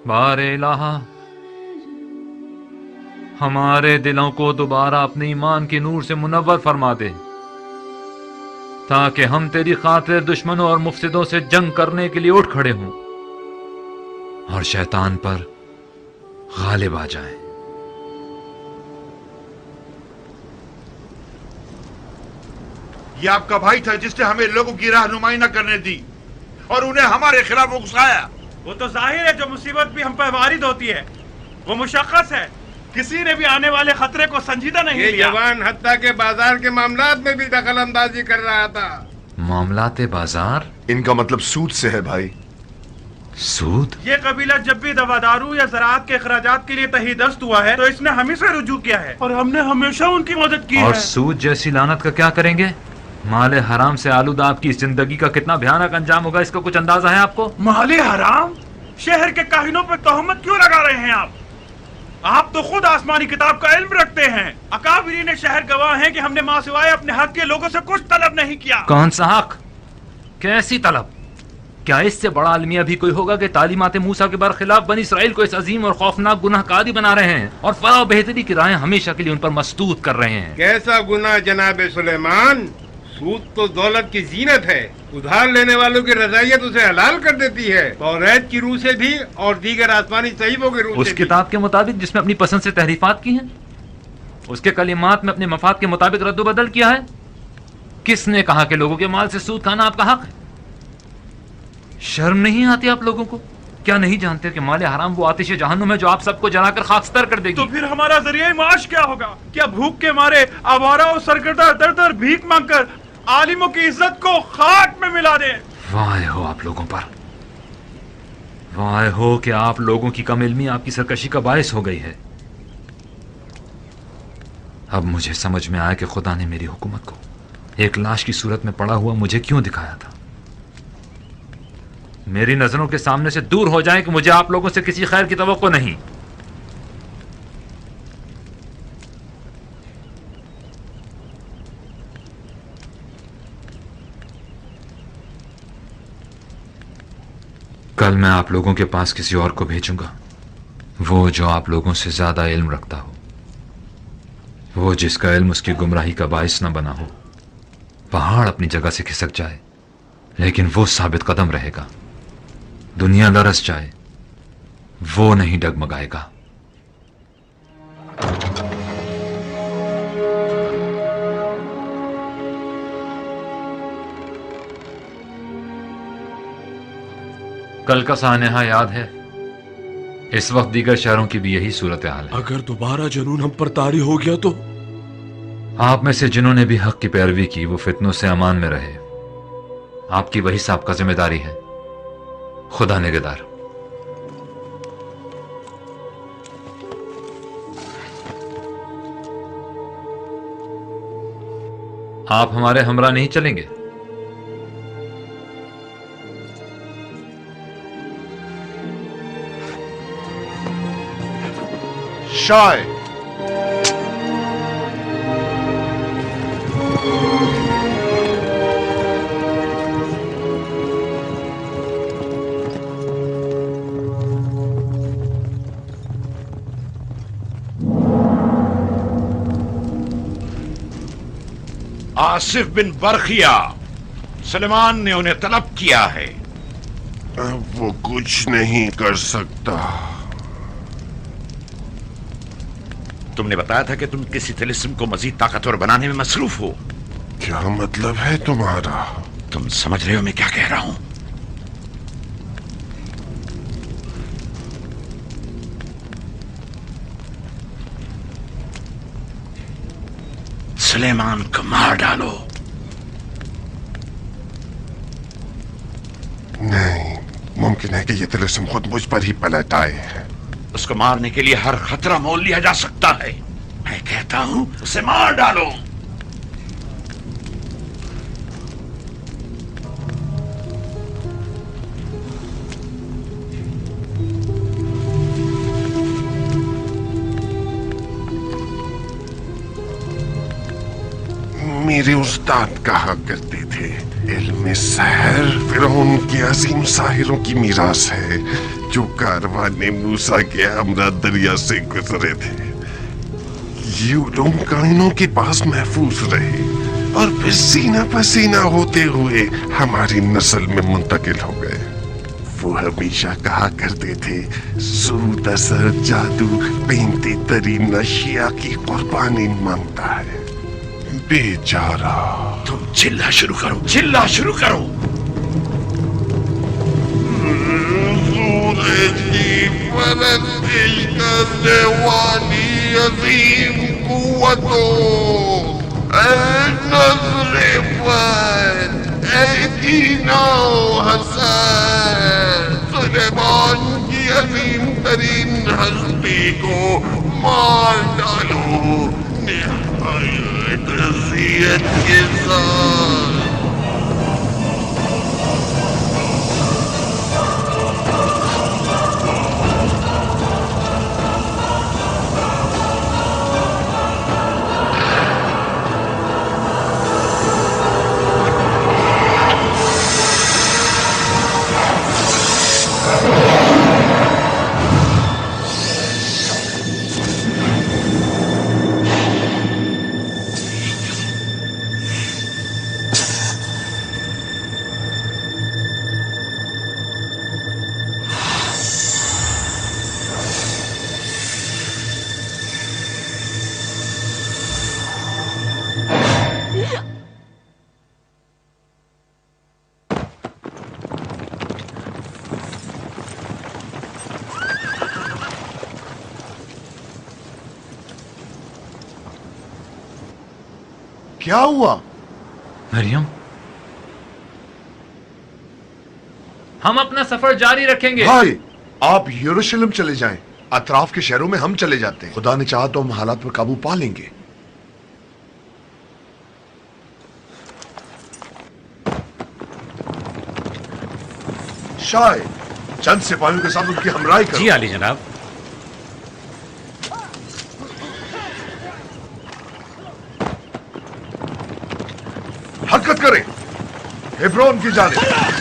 बारे इलाहा, हमारे दिलों को दोबारा अपने ईमान के नूर से मुनव्वर फरमा दे, ताकि हम तेरी खातिर दुश्मनों और मुफसिदों से जंग करने के लिए उठ खड़े हों और शैतान पर गालिब आ जाएं। ये आपका भाई था जिसने हमें लोगों की रहनुमाई न करने दी और उन्हें हमारे खिलाफ उकसाया। वो तो जाहिर है, जो मुसीबत भी हम पर वारिद होती है वो मुशक्कस है। किसी ने भी आने वाले खतरे को संजीदा नहीं लिया। ये जवान हत्या के बाजार के मामलात में भी दखल अंदाजी कर रहा था। मामलाते बाजार? इनका मतलब सूद से है भाई। सूद? ये कबीला जब भी दवादारू या ज़राअत के अखराजात के लिए तहीदस्त हुआ है तो इसने हम ही से रुजू किया है और हमने हमेशा उनकी मदद की और है। सूद जैसी लानत का क्या करेंगे? माले हराम से आलूदा आपकी इस जिंदगी का कितना भयानक अंजाम होगा, इसका कुछ अंदाजा है आपको? माले हराम? शहर के काहिनों पर तोहमत क्यों लगा रहे हैं आप? आप तो खुद आसमानी किताब का इल्म रखते हैं। अकाबिरीन शहर गवाह हैं कि हमने मां सिवाय अपने हक के लोगों से कुछ तलब नहीं किया। कौन सा हक? कैसी तलब? क्या इससे बड़ा अलमिया भी कोई होगा कि तालीमात मूसा के बरखिलाफ बनी इसराइल को इस अजीम और खौफनाक गुनाहकारी बना रहे हैं और फलाह बेहतरी की राहें हमेशा के लिए उन पर मस्तूद कर रहे हैं? कैसा गुनाह जनाब सुलेमान? सूद तो दौलत की जीनत है। उधार लेने वालों की रजायत उसे हलाल कर देती है, तौरात की रूह से भी और दीगर आसमानी सहीफों की रूह उस से किताब के मुताबिक जिसमें अपनी पसंद से तहरीफात की हैं, उसके कलिमात में अपने मफाद के मुताबिक रद्दोबदल किया है। किसने कहा कि लोगों के माल से सूद खाना आपका हक है? शर्म नहीं आती आप लोगों को? क्या नहीं जानते कि माले हराम वो आतिश जहन्नुम है जो आप सबको जलाकर खाकस्तर कर देगी? तो फिर हमारा जरिया माश क्या होगा? क्या भूख के मारे आवारा और सरकर्दा दर दर भीख मांगकर आलिमों की इज्जत को खाक में मिला दे? वाह हो आप लोगों पर, वाह हो कि आप लोगों की कम इल्मी आपकी सरकशी का बायस हो गई है। अब मुझे समझ में आया कि खुदा ने मेरी हुकूमत को एक लाश की सूरत में पड़ा हुआ मुझे क्यों दिखाया था। मेरी नजरों के सामने से दूर हो जाए कि मुझे आप लोगों से किसी खैर की तवक्को नहीं। कल मैं आप लोगों के पास किसी और को भेजूंगा, वो जो आप लोगों से ज्यादा इल्म रखता हो, वो जिसका इल्म उसकी गुमराही का बाइस न बना हो। पहाड़ अपनी जगह से खिसक जाए लेकिन वो साबित कदम रहेगा। दुनिया लरस जाए वो नहीं डगमगाएगा। कल का सानेहा याद है? इस वक्त दीगर शहरों की भी यही सूरत हाल है। अगर दोबारा जुनून हम पर तारी हो गया तो? आप में से जिन्होंने भी हक की पैरवी की वो फितनों से अमान में रहे। आपकी वही साबका जिम्मेदारी है। खुदा निगहदार। आप हमारे हमरा नहीं चलेंगे? शाय आसिफ बिन बरखिया, सुलेमान ने उन्हें तलब किया है। वो कुछ नहीं कर सकता। तुमने बताया था कि तुम किसी तिलिस्म को मजीद ताकतवर बनाने में मसरूफ हो। क्या मतलब है तुम्हारा? तुम समझ रहे हो मैं क्या कह रहा हूं? सुलेमान को मार डालो। नहीं, मुमकिन है कि ये तिलिस्म खुद मुझ पर ही पलट आए। उसको मारने के लिए हर खतरा मोल लिया जा सकता है। मैं कहता हूं उसे मार डालो। मेरे उस्ताद कहा करते थे, इल्म सहर फिरौन के अजीम साहिरों की मीरास है जो कारवाने मूसा के हमरा दरिया से गुजरे थे। ये उलूम कायनों के पास महफूज रहे और फिर सीना पसीना होते हुए हमारी नस्ल में मुंतकिल हो गए। वो हमेशा कहा करते थे, सूद असर जादू पेंते तरीन अशिया की कुर्बानी मांगता है। बेचारा। तुम चिल्ला शुरू करो, चिल्ला शुरू करो। सूरज की परस्तिश करने वाली अजीम कुव्वतों, नज़रे पर दीना हसन, सुलेमान की अजीम तरीन हस्ती को मार डालो निहायत अज़ियत के साथ। क्या हुआ? मरियम, हम अपना सफर जारी रखेंगे। भाई, आप यरूशलेम चले जाएं। अतराफ के शहरों में हम चले जाते हैं। खुदा ने चाहा तो हम हालात पर काबू पा लेंगे। शायद चंद सिपाहियों के साथ उनकी हमराही करो। जी आली जनाब। हरकत करें हेब्रोन की जानिब।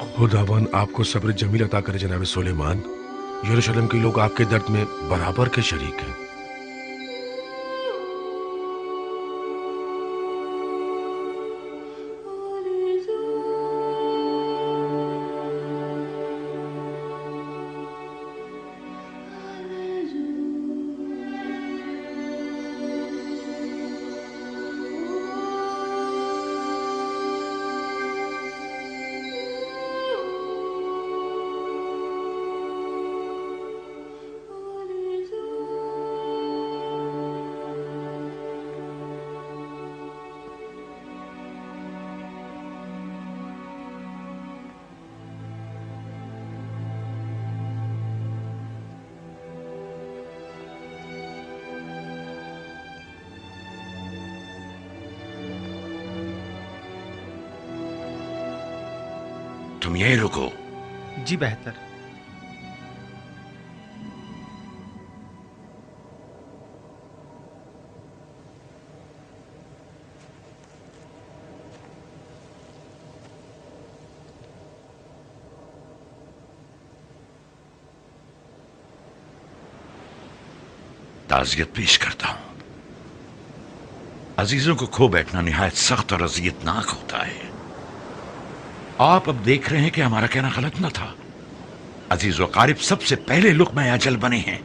खुदावन आपको सब्र जमील अता करे जनाब सुलेमान। यरूशलेम के लोग आपके दर्द में बराबर के शरीक हैं। तुम यहीं रुको। जी बेहतर। ताज़ियत पेश करता हूं। अजीजों को खो बैठना निहायत सख्त और अजियतनाक होता है। आप अब देख रहे हैं कि हमारा कहना गलत न था। अजीज व कारिब सबसे पहले लुक़्मा अजल बने हैं।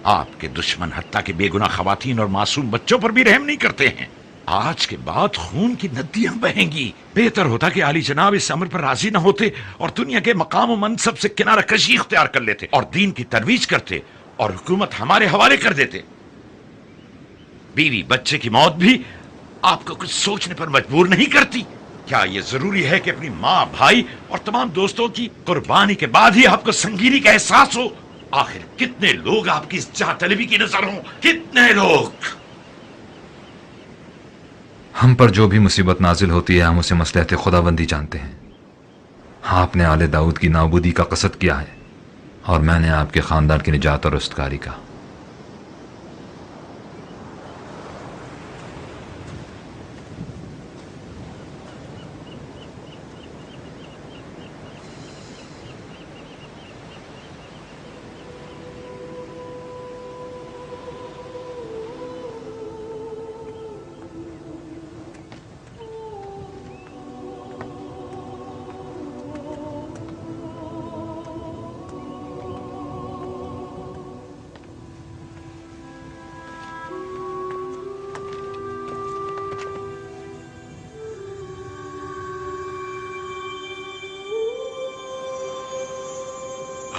आपके दुश्मन हत्ता के बेगुनाह खवातीन और मासूम बच्चों पर भी रहम नहीं करते हैं। आज के बाद खून की नदियां बहेंगी। बेहतर होता कि आली जनाब इस अमर पर राजी न होते और दुनिया के मकाम व मनसब से किनारा कशी इख्तियार कर लेते और दीन की तरवीज करते और हुकूमत हमारे हवाले कर देते। बीवी बच्चे की मौत भी आपको कुछ सोचने पर मजबूर नहीं करती? क्या यह जरूरी है कि अपनी माँ, भाई और तमाम दोस्तों की कुर्बानी के बाद ही आपको संगीनी का एहसास हो? आखिर कितने लोग आपकी इस जाह तलबी की नजर हों? कितने लोग? हम पर जो भी मुसीबत नाजिल होती है हम उसे मसलहत खुदाबंदी जानते हैं। आपने आले दाऊद की नाबूदी का कसद किया है और मैंने आपके खानदान की निजात और उस्तकारी का।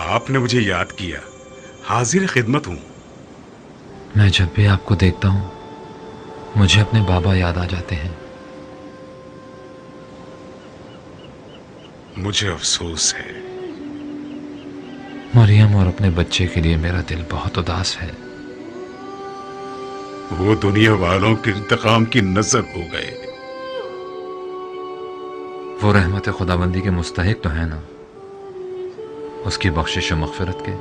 आपने मुझे याद किया। हाजिर खिदमत हूं। मैं जब भी आपको देखता हूं मुझे अपने बाबा याद आ जाते हैं। मुझे अफसोस है। मरियम और अपने बच्चे के लिए मेरा दिल बहुत उदास है। वो दुनिया वालों के इंतकाम की नजर हो गए। वो रहमत खुदाबंदी के मुस्तहिक तो है ना, उसकी बख्शिश और मग़फ़िरत के।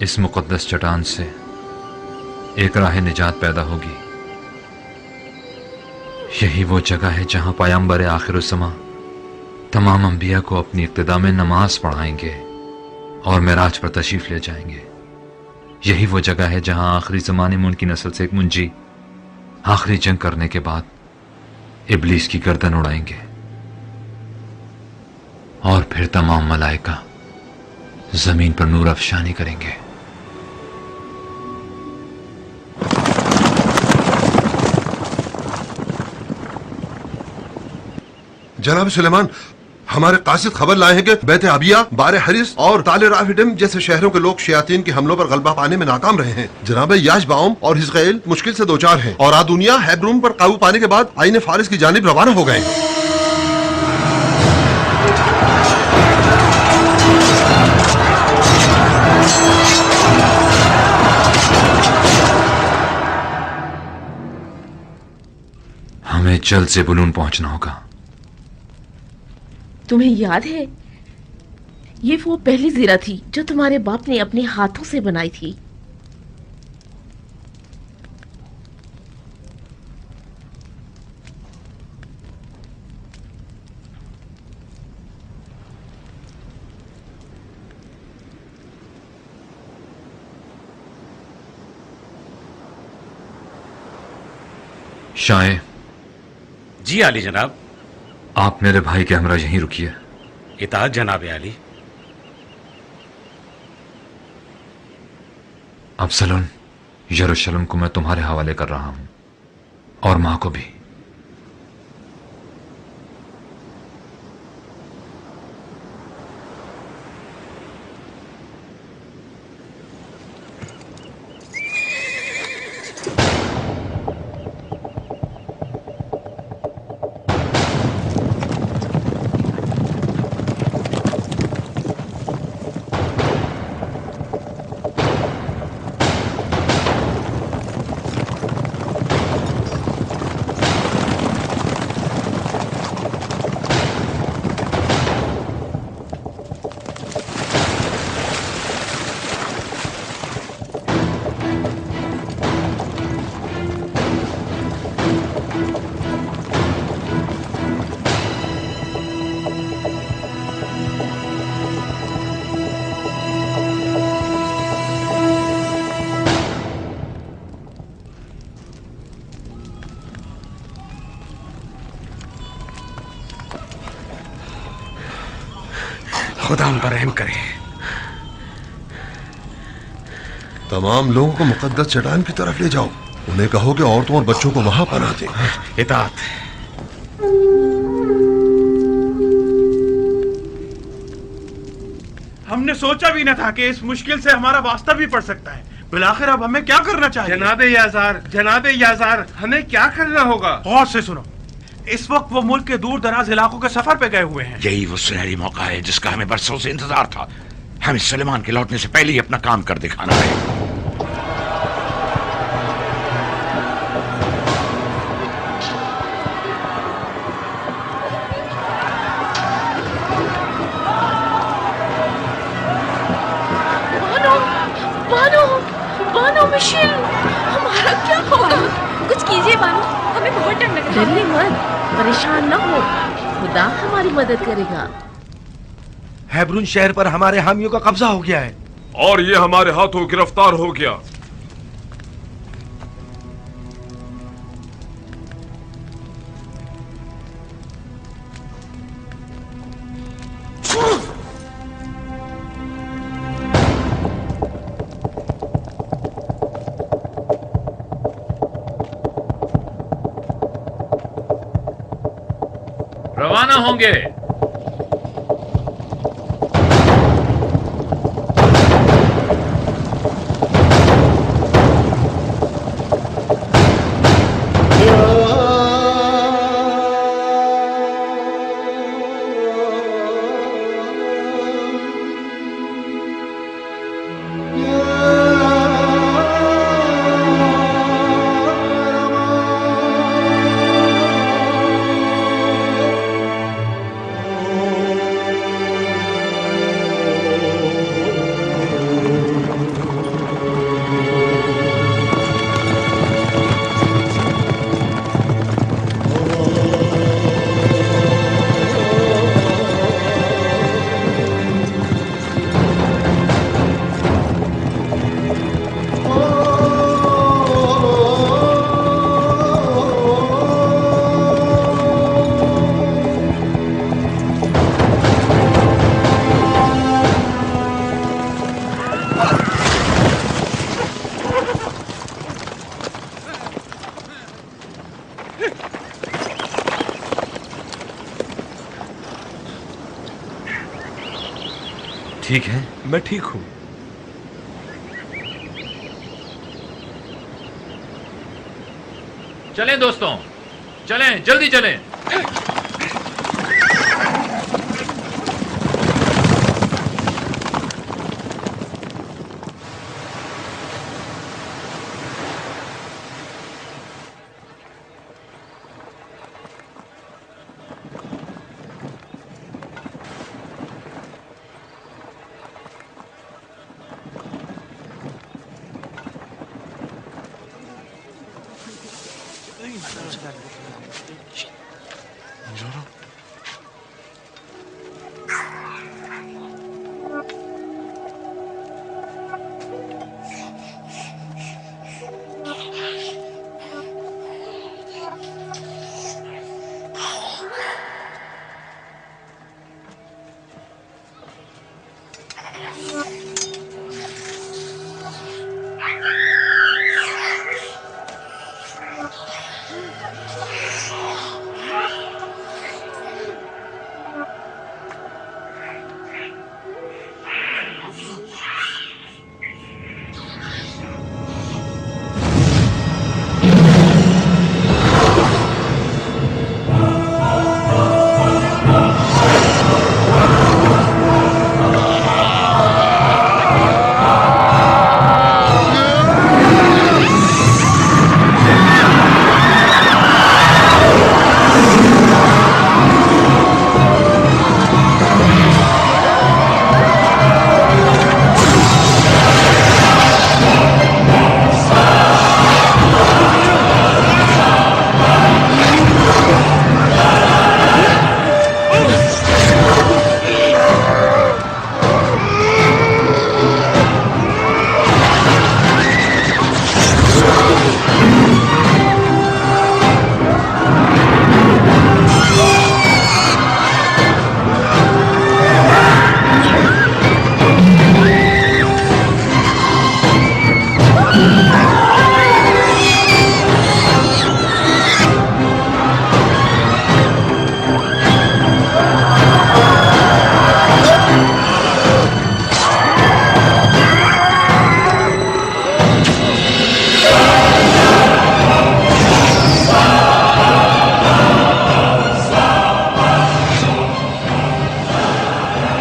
इस मुक़द्दस चट्टान से एक राह निजात पैदा होगी। यही वो जगह है जहां पैगंबर आखिरुज़्ज़मा तमाम अंबिया को अपनी इक्तिदा में नमाज पढ़ाएंगे और मेराज पर तशरीफ ले जाएंगे। यही वो जगह है जहां आखिरी ज़माने में उनकी नस्ल से एक मुंजी आखिरी जंग करने के बाद इब्लीस की गर्दन उड़ाएंगे और फिर तमाम मलाइका जमीन पर नूर अफशानी करेंगे। जनाब सुलेमान, हमारे कासिद खबर लाए हैं कि बैत अबिया, बारे हरिस और ताले राफिडिम जैसे शहरों के लोग शयातीन के हमलों पर गलबा पाने में नाकाम रहे हैं। जनाब याशबाउम और हिजकैल मुश्किल से दो चार हैं और आदुनिया हेब्रून पर काबू पाने के बाद आईने फारिस की जानिब रवाना हो गए। हमें जल्द से बुलून पहुंचना होगा। तुम्हें याद है, ये वो पहली जीरा थी जो तुम्हारे बाप ने अपने हाथों से बनाई थी। शाहे। जी आली जनाब। आप मेरे भाई के हमरा यहीं रुकिए। इताअत जनाब आली। अब्सलोम, यरूशलेम को मैं तुम्हारे हवाले कर रहा हूं और मां को भी। खुदा हम पर रहम करे। तमाम लोगों को मुकद्दस चट्टान की तरफ ले जाओ। उन्हें कहो कि औरतों और बच्चों को वहां पनाह दें। इताअत। हमने सोचा भी न था कि इस मुश्किल से हमारा वास्ता भी पड़ सकता है। बिलाखिर अब हमें क्या करना चाहिए? जनाबे याजार, हमें क्या करना होगा? गौर से सुनो। इस वक्त वो मुल्क के दूर दराज इलाकों के सफर पे गए हुए हैं। यही वो सुनहरी मौका है जिसका हमें बरसों से इंतजार था। हमें सुलेमान के लौटने से पहले ही अपना काम कर दिखाना है। मिशेल, हमारा क्या होगा? कुछ कीजिए बानो, हमें बहुत डर लग रहा है। डरिए मत, परेशान न हो, खुदा हमारी मदद करेगा। हेब्रून शहर पर हमारे हामियों का कब्जा हो गया है और ये हमारे हाथों गिरफ्तार हो गया। रवाना होंगे। ठीक है? मैं ठीक हूं। चलें दोस्तों, चलें, जल्दी चलें।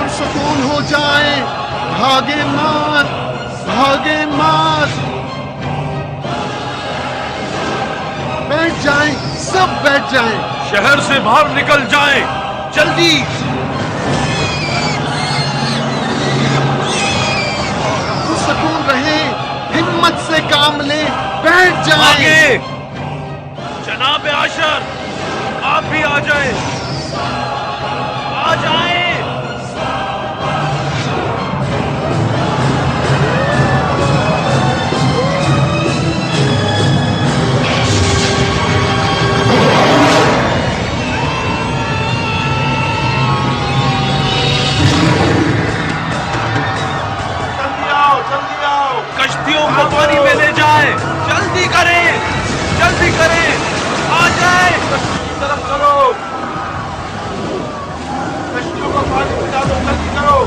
पुरसकून हो जाए, भागे मत, भागे मत। बैठ जाएं, सब बैठ जाएं। शहर से बाहर निकल जाएं, जल्दी। पुरसकून रहे, हिम्मत से काम ले, बैठ जाएं। आगे जनाब आशर, आप भी आ जाएं, आ जाएं। कश्तियों को पानी में ले जाए, जल्दी करें, जल्दी करें, आ जाए। तरफ चलो, कश्तियों को पानी में डालो, जल्दी करो,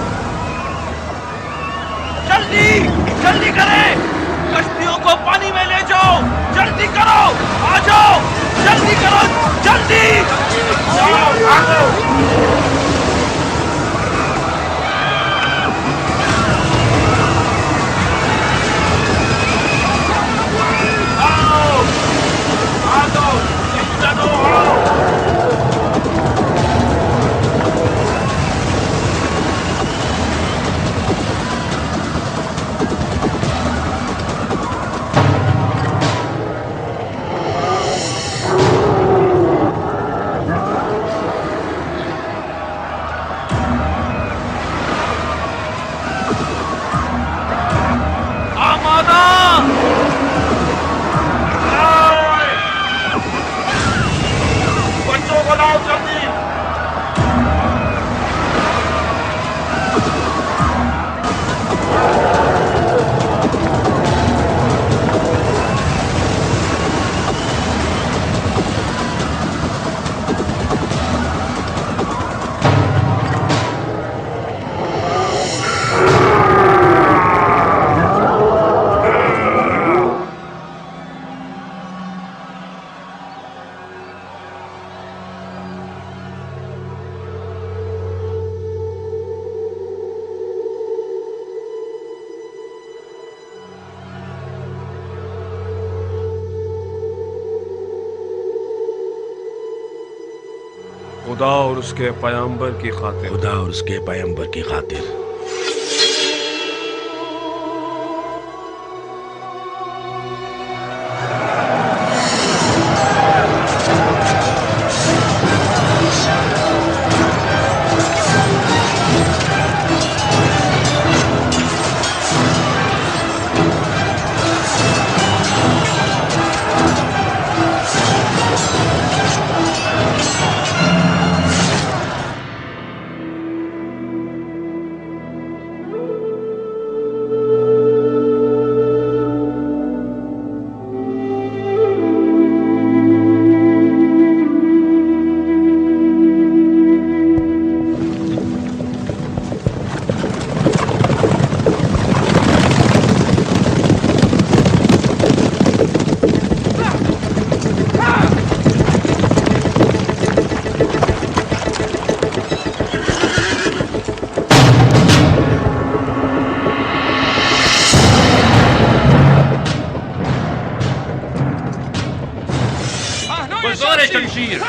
जल्दी जल्दी करें, कश्तियों को पानी में ले जाओ, जल्दी करो, आ जाओ, जल्दी करो, जल्दी खुदा और उसके पैगंबर की खातिर, खुदा और उसके पैगंबर की खातिर। शमशीर।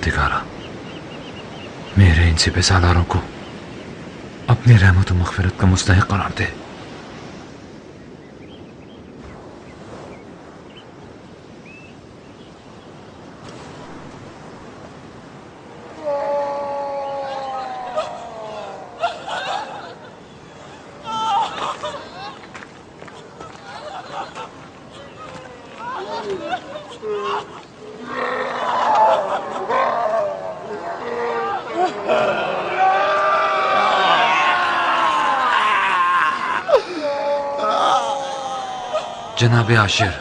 परवरदिगारा, मेरे इन सिपह सालारों को अपनी रहमत और मग़फ़िरत का मुस्तहिक़ करार दे। जनाब आशिर,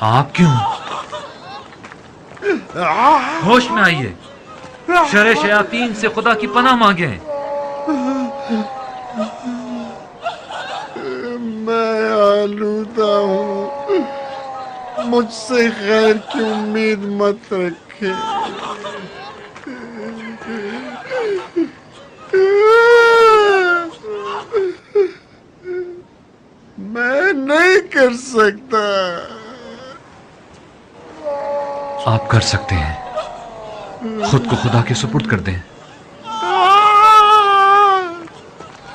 आप क्यों? होश में आइए, शर शयातीन से खुदा की पनाह मांगे। मैं आलूदा हूँ, मुझसे खैर की उम्मीद मत रखे। मैं नहीं कर सकता। आप कर सकते हैं, खुद को खुदा के सुपुर्द कर दें,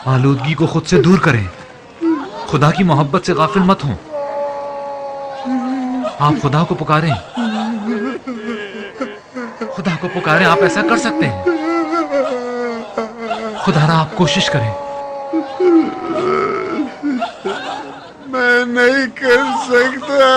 आलूदगी को खुद से दूर करें, खुदा की मोहब्बत से गाफिल मत हों। आप खुदा को पुकारें, खुदा को पुकारें, आप ऐसा कर सकते हैं। खुदारा आप कोशिश करें। मैं नहीं कर सकता।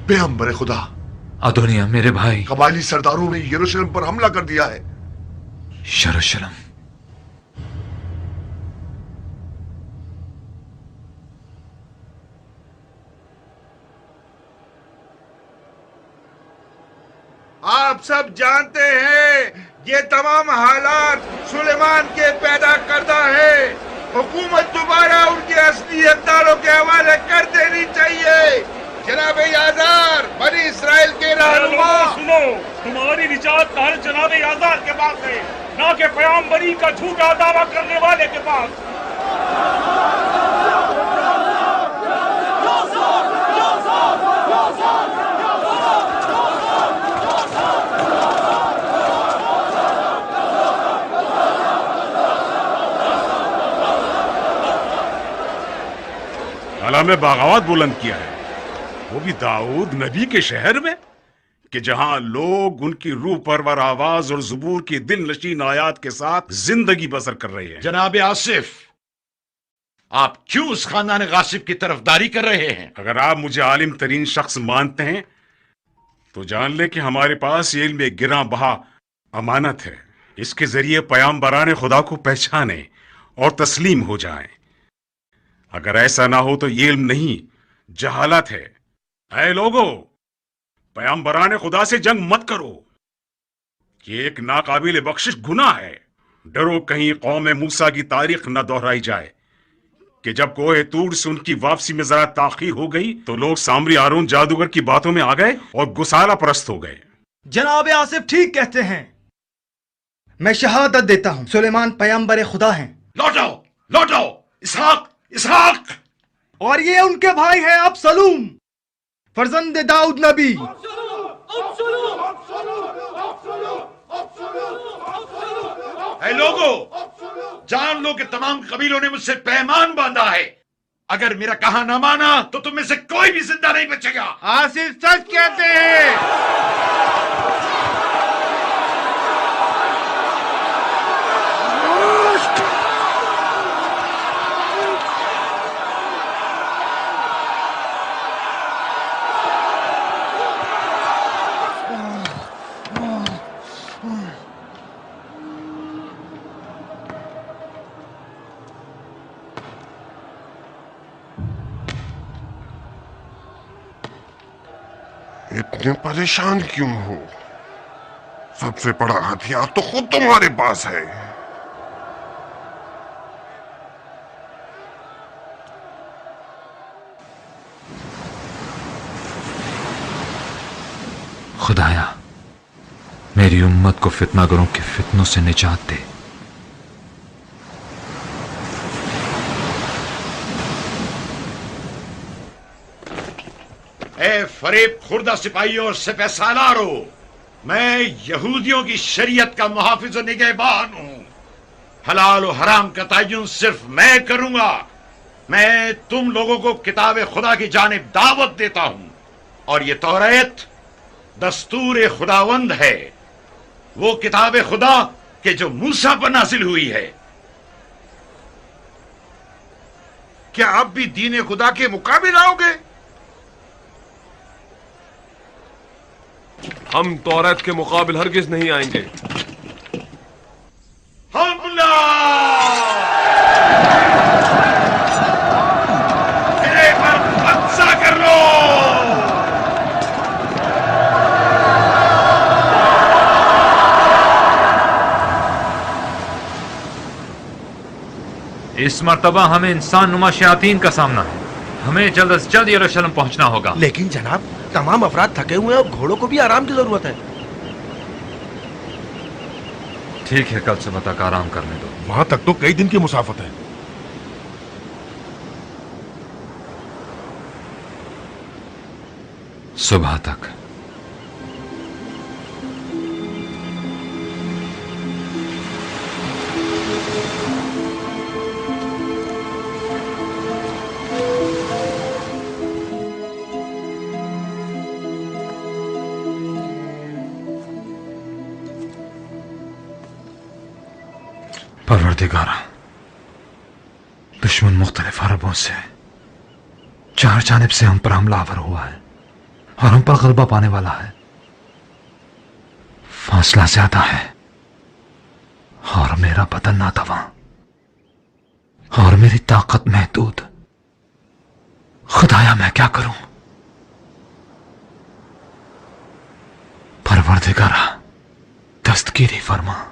पैगंबर खुदा, अदोनिया मेरे भाई, कबायली सरदारों ने यरूशलेम पर हमला कर दिया है। यरूशलेम? आप सब जानते हैं ये तमाम हालात सुलेमान के पैदा करदा है। हुकूमत दोबारा उनके असली इक़्तिदारों के हवाले कर देनी चाहिए। जनाब याजार, बनी इस्राएल के रहनुमा, सुनो, तुम्हारी निजात का हल जनाब याजार के पास है, ना कि पैगंबरी का झूठा दावा करने वाले के पास। अला में बगावत बुलंद किया है, वो भी दाऊद नबी के शहर में, कि जहां लोग उनकी रूह परवर आवाज और ज़ुबूर की दिल नशीन आयात के साथ जिंदगी बसर कर रहे हैं। जनाब आसिफ, आप क्यों उस खानदान गासिब की तरफदारी कर रहे हैं? अगर आप मुझे आलिम तरीन शख्स मानते हैं तो जान ले कि हमारे पास ये इल्म गिरा बहा अमानत है। इसके जरिए पैगंबरान खुदा को पहचाने और तस्लीम हो जाएं। अगर ऐसा ना हो तो ये इल्म नहीं, जहालत है। ऐ लोगो, पैगंबरान खुदा से जंग मत करो, ये एक नाकाबिल बख्शिश गुनाह है। डरो कहीं कौम मूसा की तारीख न दोहराई जाए कि जब कोहे तूर से उनकी वापसी में जरा ताखीर हो गई तो लोग सामरी हारून जादूगर की बातों में आ गए और गुसाला परस्त हो गए। जनाब आसिफ ठीक कहते हैं। मैं शहादत देता हूं सुलेमान पैगंबर खुदा हैं। लौटाओ लौटाओ इसहाक इसहाक। और ये उनके भाई हैं अबसलूम फर्जंद दाऊद नबी। ऐ लोगों, जान लो कि तमाम कबीलों ने मुझसे पैमान बांधा है। अगर मेरा कहा ना माना तो तुम में से कोई भी जिंदा नहीं बचेगा। आसिफ सच कहते हैं। इतने परेशान क्यों हो? सबसे बड़ा हथियार तो खुद तुम्हारे पास है। खुदाया मेरी उम्मत को फितनागरों के फितनों से निजात दे। ए फरीब खुर्दा सिपाहियों और सिपह सालारो, मैं यहूदियों की शरीयत का मुहाफिज और निगहबान हूं। हलाल और हराम का तयन सिर्फ मैं करूंगा। मैं तुम लोगों को किताब खुदा की जानिब दावत देता हूं और ये तौरात दस्तूर खुदावंद है, वो किताब खुदा के जो मूसा पर नाजिल हुई है। क्या आप भी दीन खुदा के मुकाबिल आओगे? हम तौरात के मुकाबिल हरगिज नहीं आएंगे। हमला! मेरे पर कब्जा कर लो! इस मर्तबा हमें इंसान नुमा शयातीन का सामना है। हमें जल्द से जल्द यरूशलेम पहुंचना होगा। लेकिन जनाब, तमाम अफराद थके हुए हैं और घोड़ों को भी आराम की जरूरत है। ठीक है, कल सुबह तक आराम करने दो। वहां तक तो कई दिन की मुसाफत है। सुबह तक। परवरदिगारा, दुश्मन मुख्तलिफ अरबों से चार जानिब से हम पर हमलावर हुआ है और हम पर गलबा पाने वाला है। फासला ज्यादा है और मेरा बदन नातवा और मेरी ताकत महदूद। खुदाया मैं क्या करूं? परवरदिगारा, दस्तगीरी फरमा।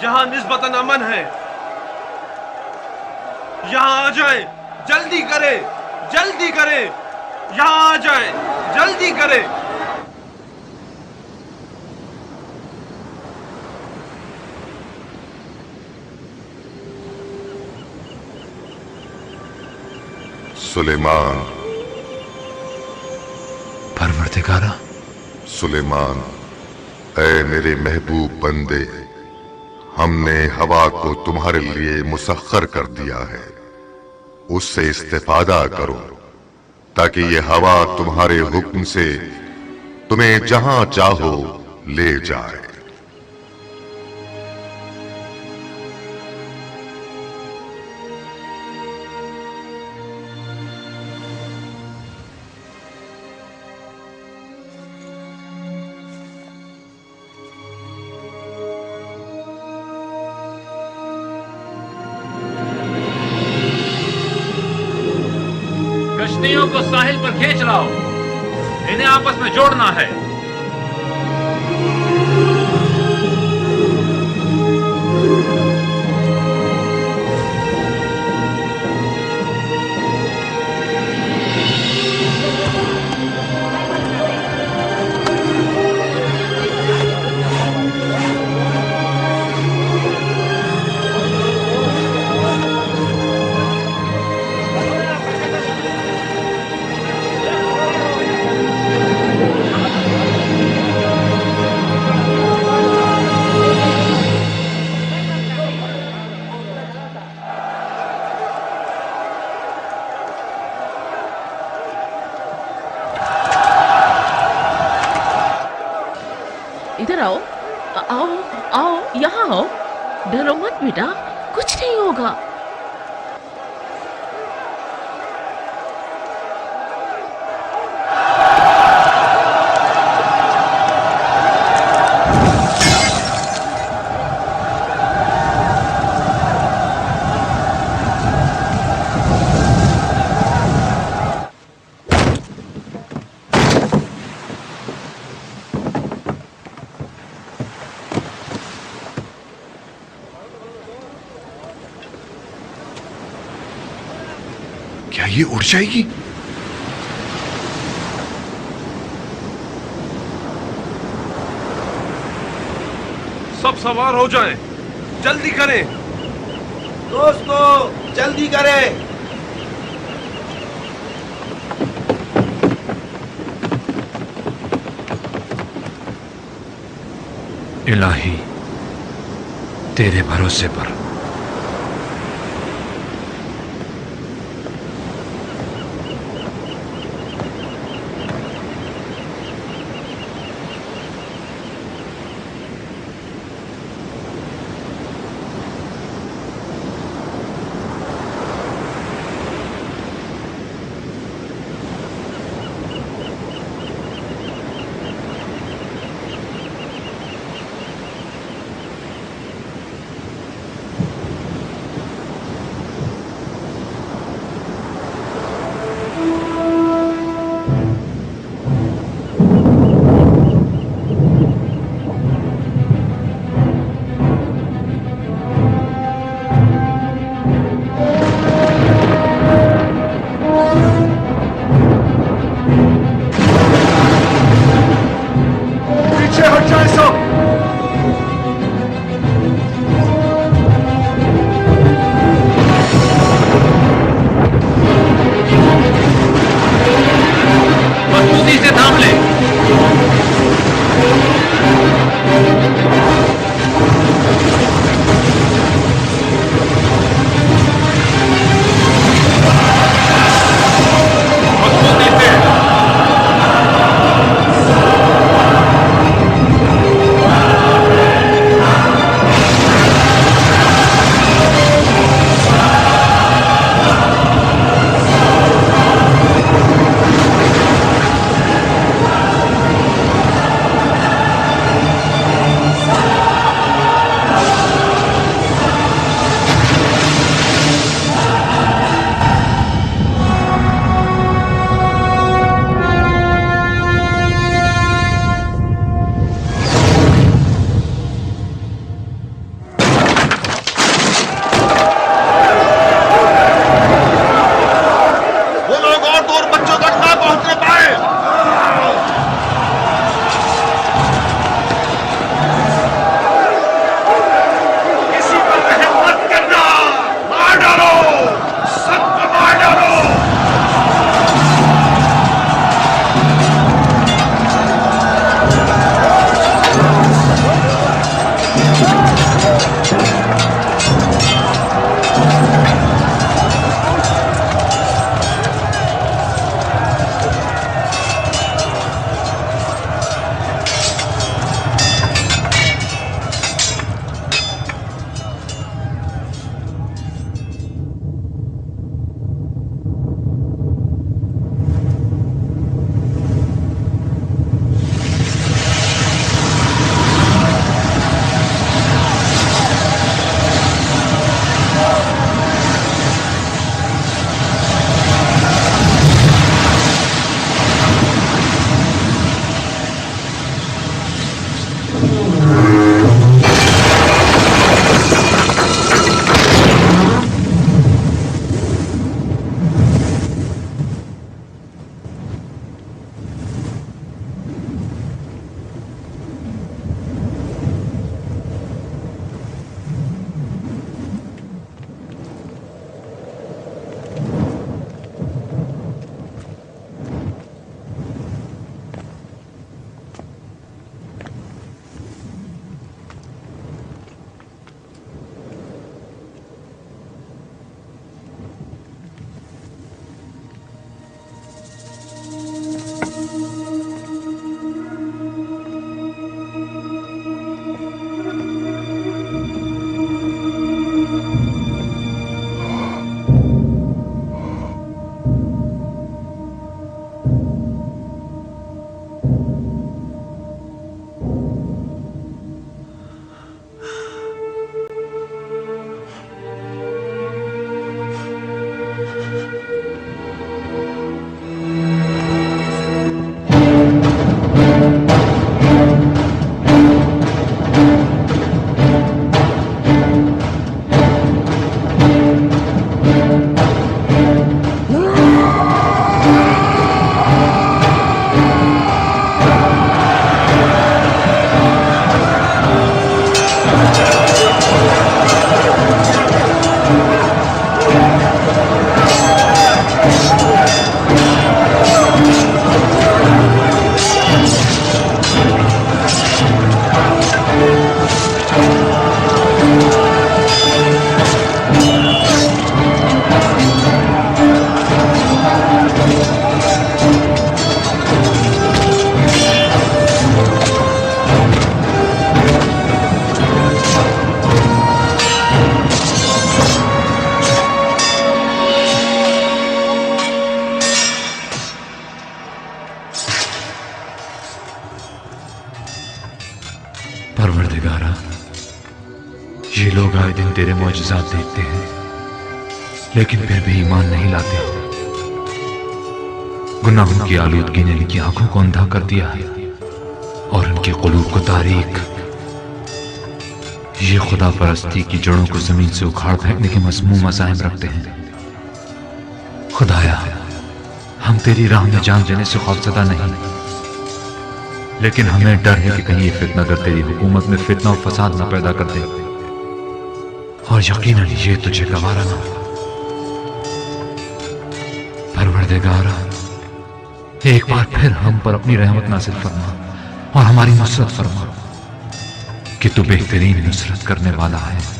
यहां निस्बतन अमन है। यहां आ जाए, जल्दी करे, जल्दी करे। यहां आ जाए, जल्दी करे। सुलेमान। परवरदिगारा। सुलेमान, ऐ मेरे महबूब बंदे, हमने हवा को तुम्हारे लिए मुसख्खर कर दिया है। उससे इस्तेफादा करो ताकि ये हवा तुम्हारे हुक्म से तुम्हें जहां चाहो ले जाए। कश्तियों को साहिल पर खींच लाओ, इन्हें आपस में जोड़ना है। इधर आओ, आओ आओ, यहाँ आओ। डरो मत बेटा, कुछ नहीं होगा। क्या ये उड़ जाएगी? सब सवार हो जाएं, जल्दी करें। दोस्तों जल्दी करें। इलाही, तेरे भरोसे पर। लोग आए दिन तेरे मौजज़ात देखते हैं, लेकिन फिर भी ईमान नहीं लाते। गुनाहों की आलूदगी ने इनकी आंखों को अंधा कर दिया है और इनके क़ुलूब को तारीक। ये खुदा परस्ती की जड़ों को जमीन से उखाड़ फेंकने के मज़मूम अज़ाइम रखते हैं। खुदाया, हम तेरी राह में जान देने से खौफज़दा नहीं, लेकिन हमें डर है कि कहीं ये फितनागर तेरी हुकूमत में फितना और फसाद न पैदा कर दे, और यकीनन ये तुझे गवारा ना हो। परवरदिगारा, एक बार फिर हम पर अपनी रहमत नाज़िल फरमा और हमारी नुसरत फरमा, कि तू बेहतरीन नुसरत करने वाला है।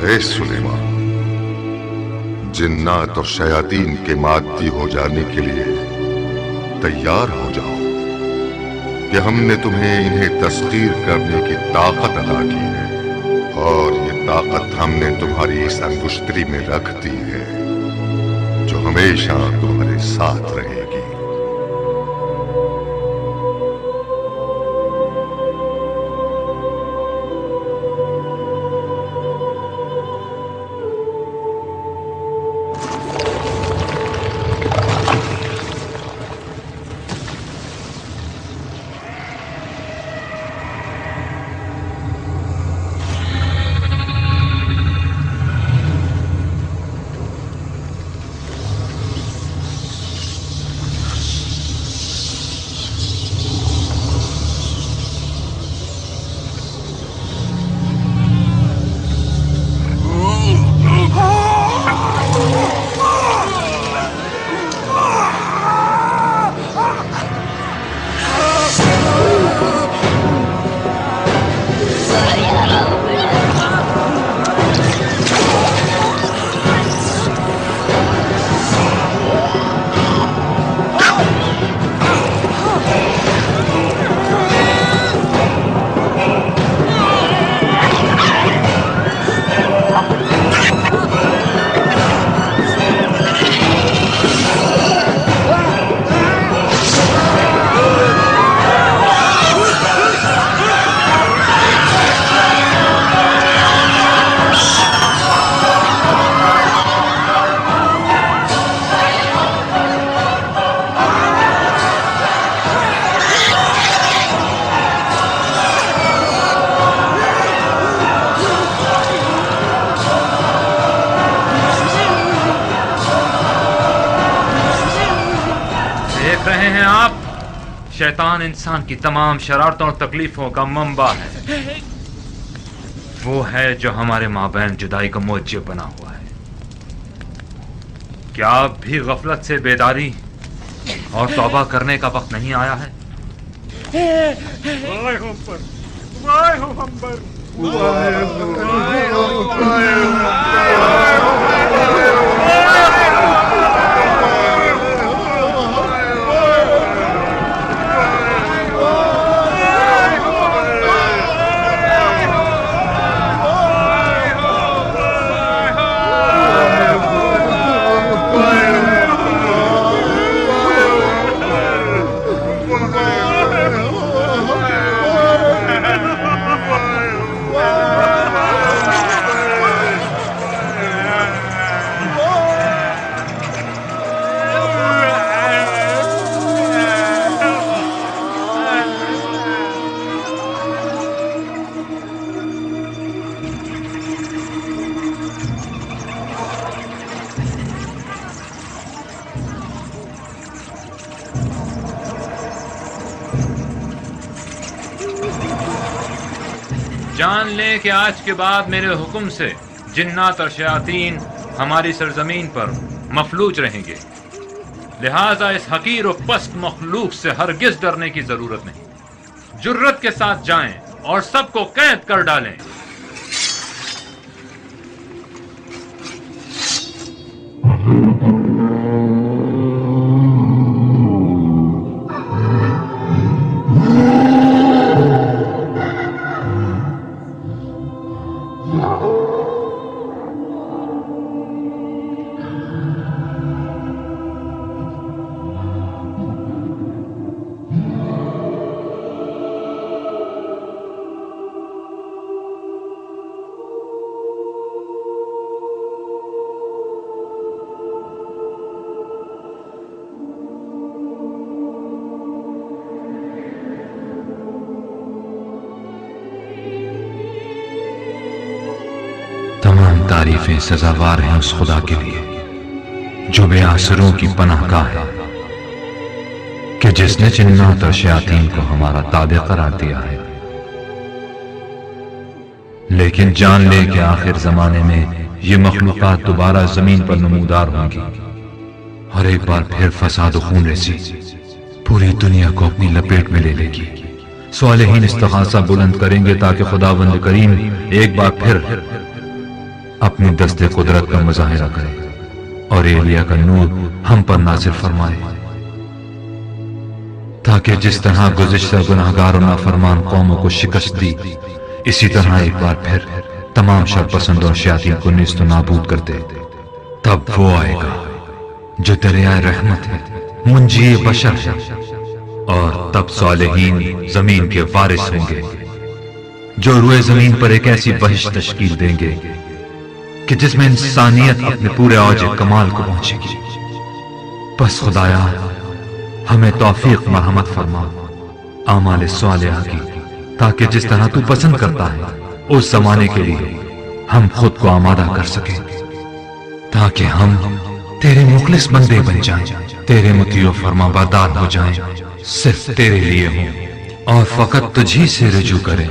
ए सुलेमान, जिन्नात और शयातीन के मादी हो जाने के लिए तैयार हो जाओ, कि हमने तुम्हें इन्हें तस्खीर करने की ताकत अता की है, और ये ताकत हमने तुम्हारी इस अंगुश्तरी में रख दी है, जो हमेशा तुम्हारे साथ रहेगी। शैतान इंसान की तमाम शरारतों और तकलीफों का मंबा है। वो है जो हमारे माबैन जुदाई का मूजिब बना हुआ है। क्या अब भी गफलत से बेदारी और तौबा करने का वक्त नहीं आया है? जान ले कि आज के बाद मेरे हुक्म से जिन्नात और शयातीन हमारी सरजमीन पर मफलूज रहेंगे। लिहाजा इस हकीर और पस्त मखलूक से हरगिज डरने की जरूरत नहीं। जुर्रत के साथ जाएं और सबको कैद कर डालें। तारीफें सजावार हैं उस खुदा के लिए जो बेआसरों की पनाहगाह है, कि जिसने जिन्नात और शयातीन को हमारा ताबे करार दिया है। लेकिन जान ले कि आखिर जमाने में ये मखलूकात दोबारा जमीन पर नमूदार होंगी और एक बार फिर फसाद और खून रेसी पूरी दुनिया को अपनी लपेट में ले लेगी। सालेहीन इस्तिग़ासा बुलंद करेंगे ताकि खुदावंद करीम एक बार फिर अपनी दस्ते कुदरत का मुजाहिरा करे और एलिया का नूर हम पर नाज़िल फरमाए, ताकि जिस तरह गुज़िश्ता गुनाहगार और नाफरमान कौमों को शिकस्त दी, इसी तरह एक बार फिर तमाम शरपसंद और शयातीन को निस्त नाबूद कर दे। तब वो आएगा जो दरियाए रहमत है, मुंजी बशर है, और तब सालेहीन जमीन के वारिस होंगे जो रुए जमीन पर एक ऐसी बहिश्त तश्कील देंगे कि जिसमें इंसानियत अपने पूरे औज कमाल को पहुंचेगी। बस खुदाया हमें तौफीक मरहमत फरमा आमाल सालिहा की, ताकि जिस तरह तू पसंद करता है उस जमाने के लिए हम खुद को आमादा कर सकें, ताकि हम तेरे मुखलिस बंदे बन जाएं, तेरे मुतियो फरमाबरदार हो जाएं, सिर्फ तेरे लिए हों और फकत तुझी से रुजू करें।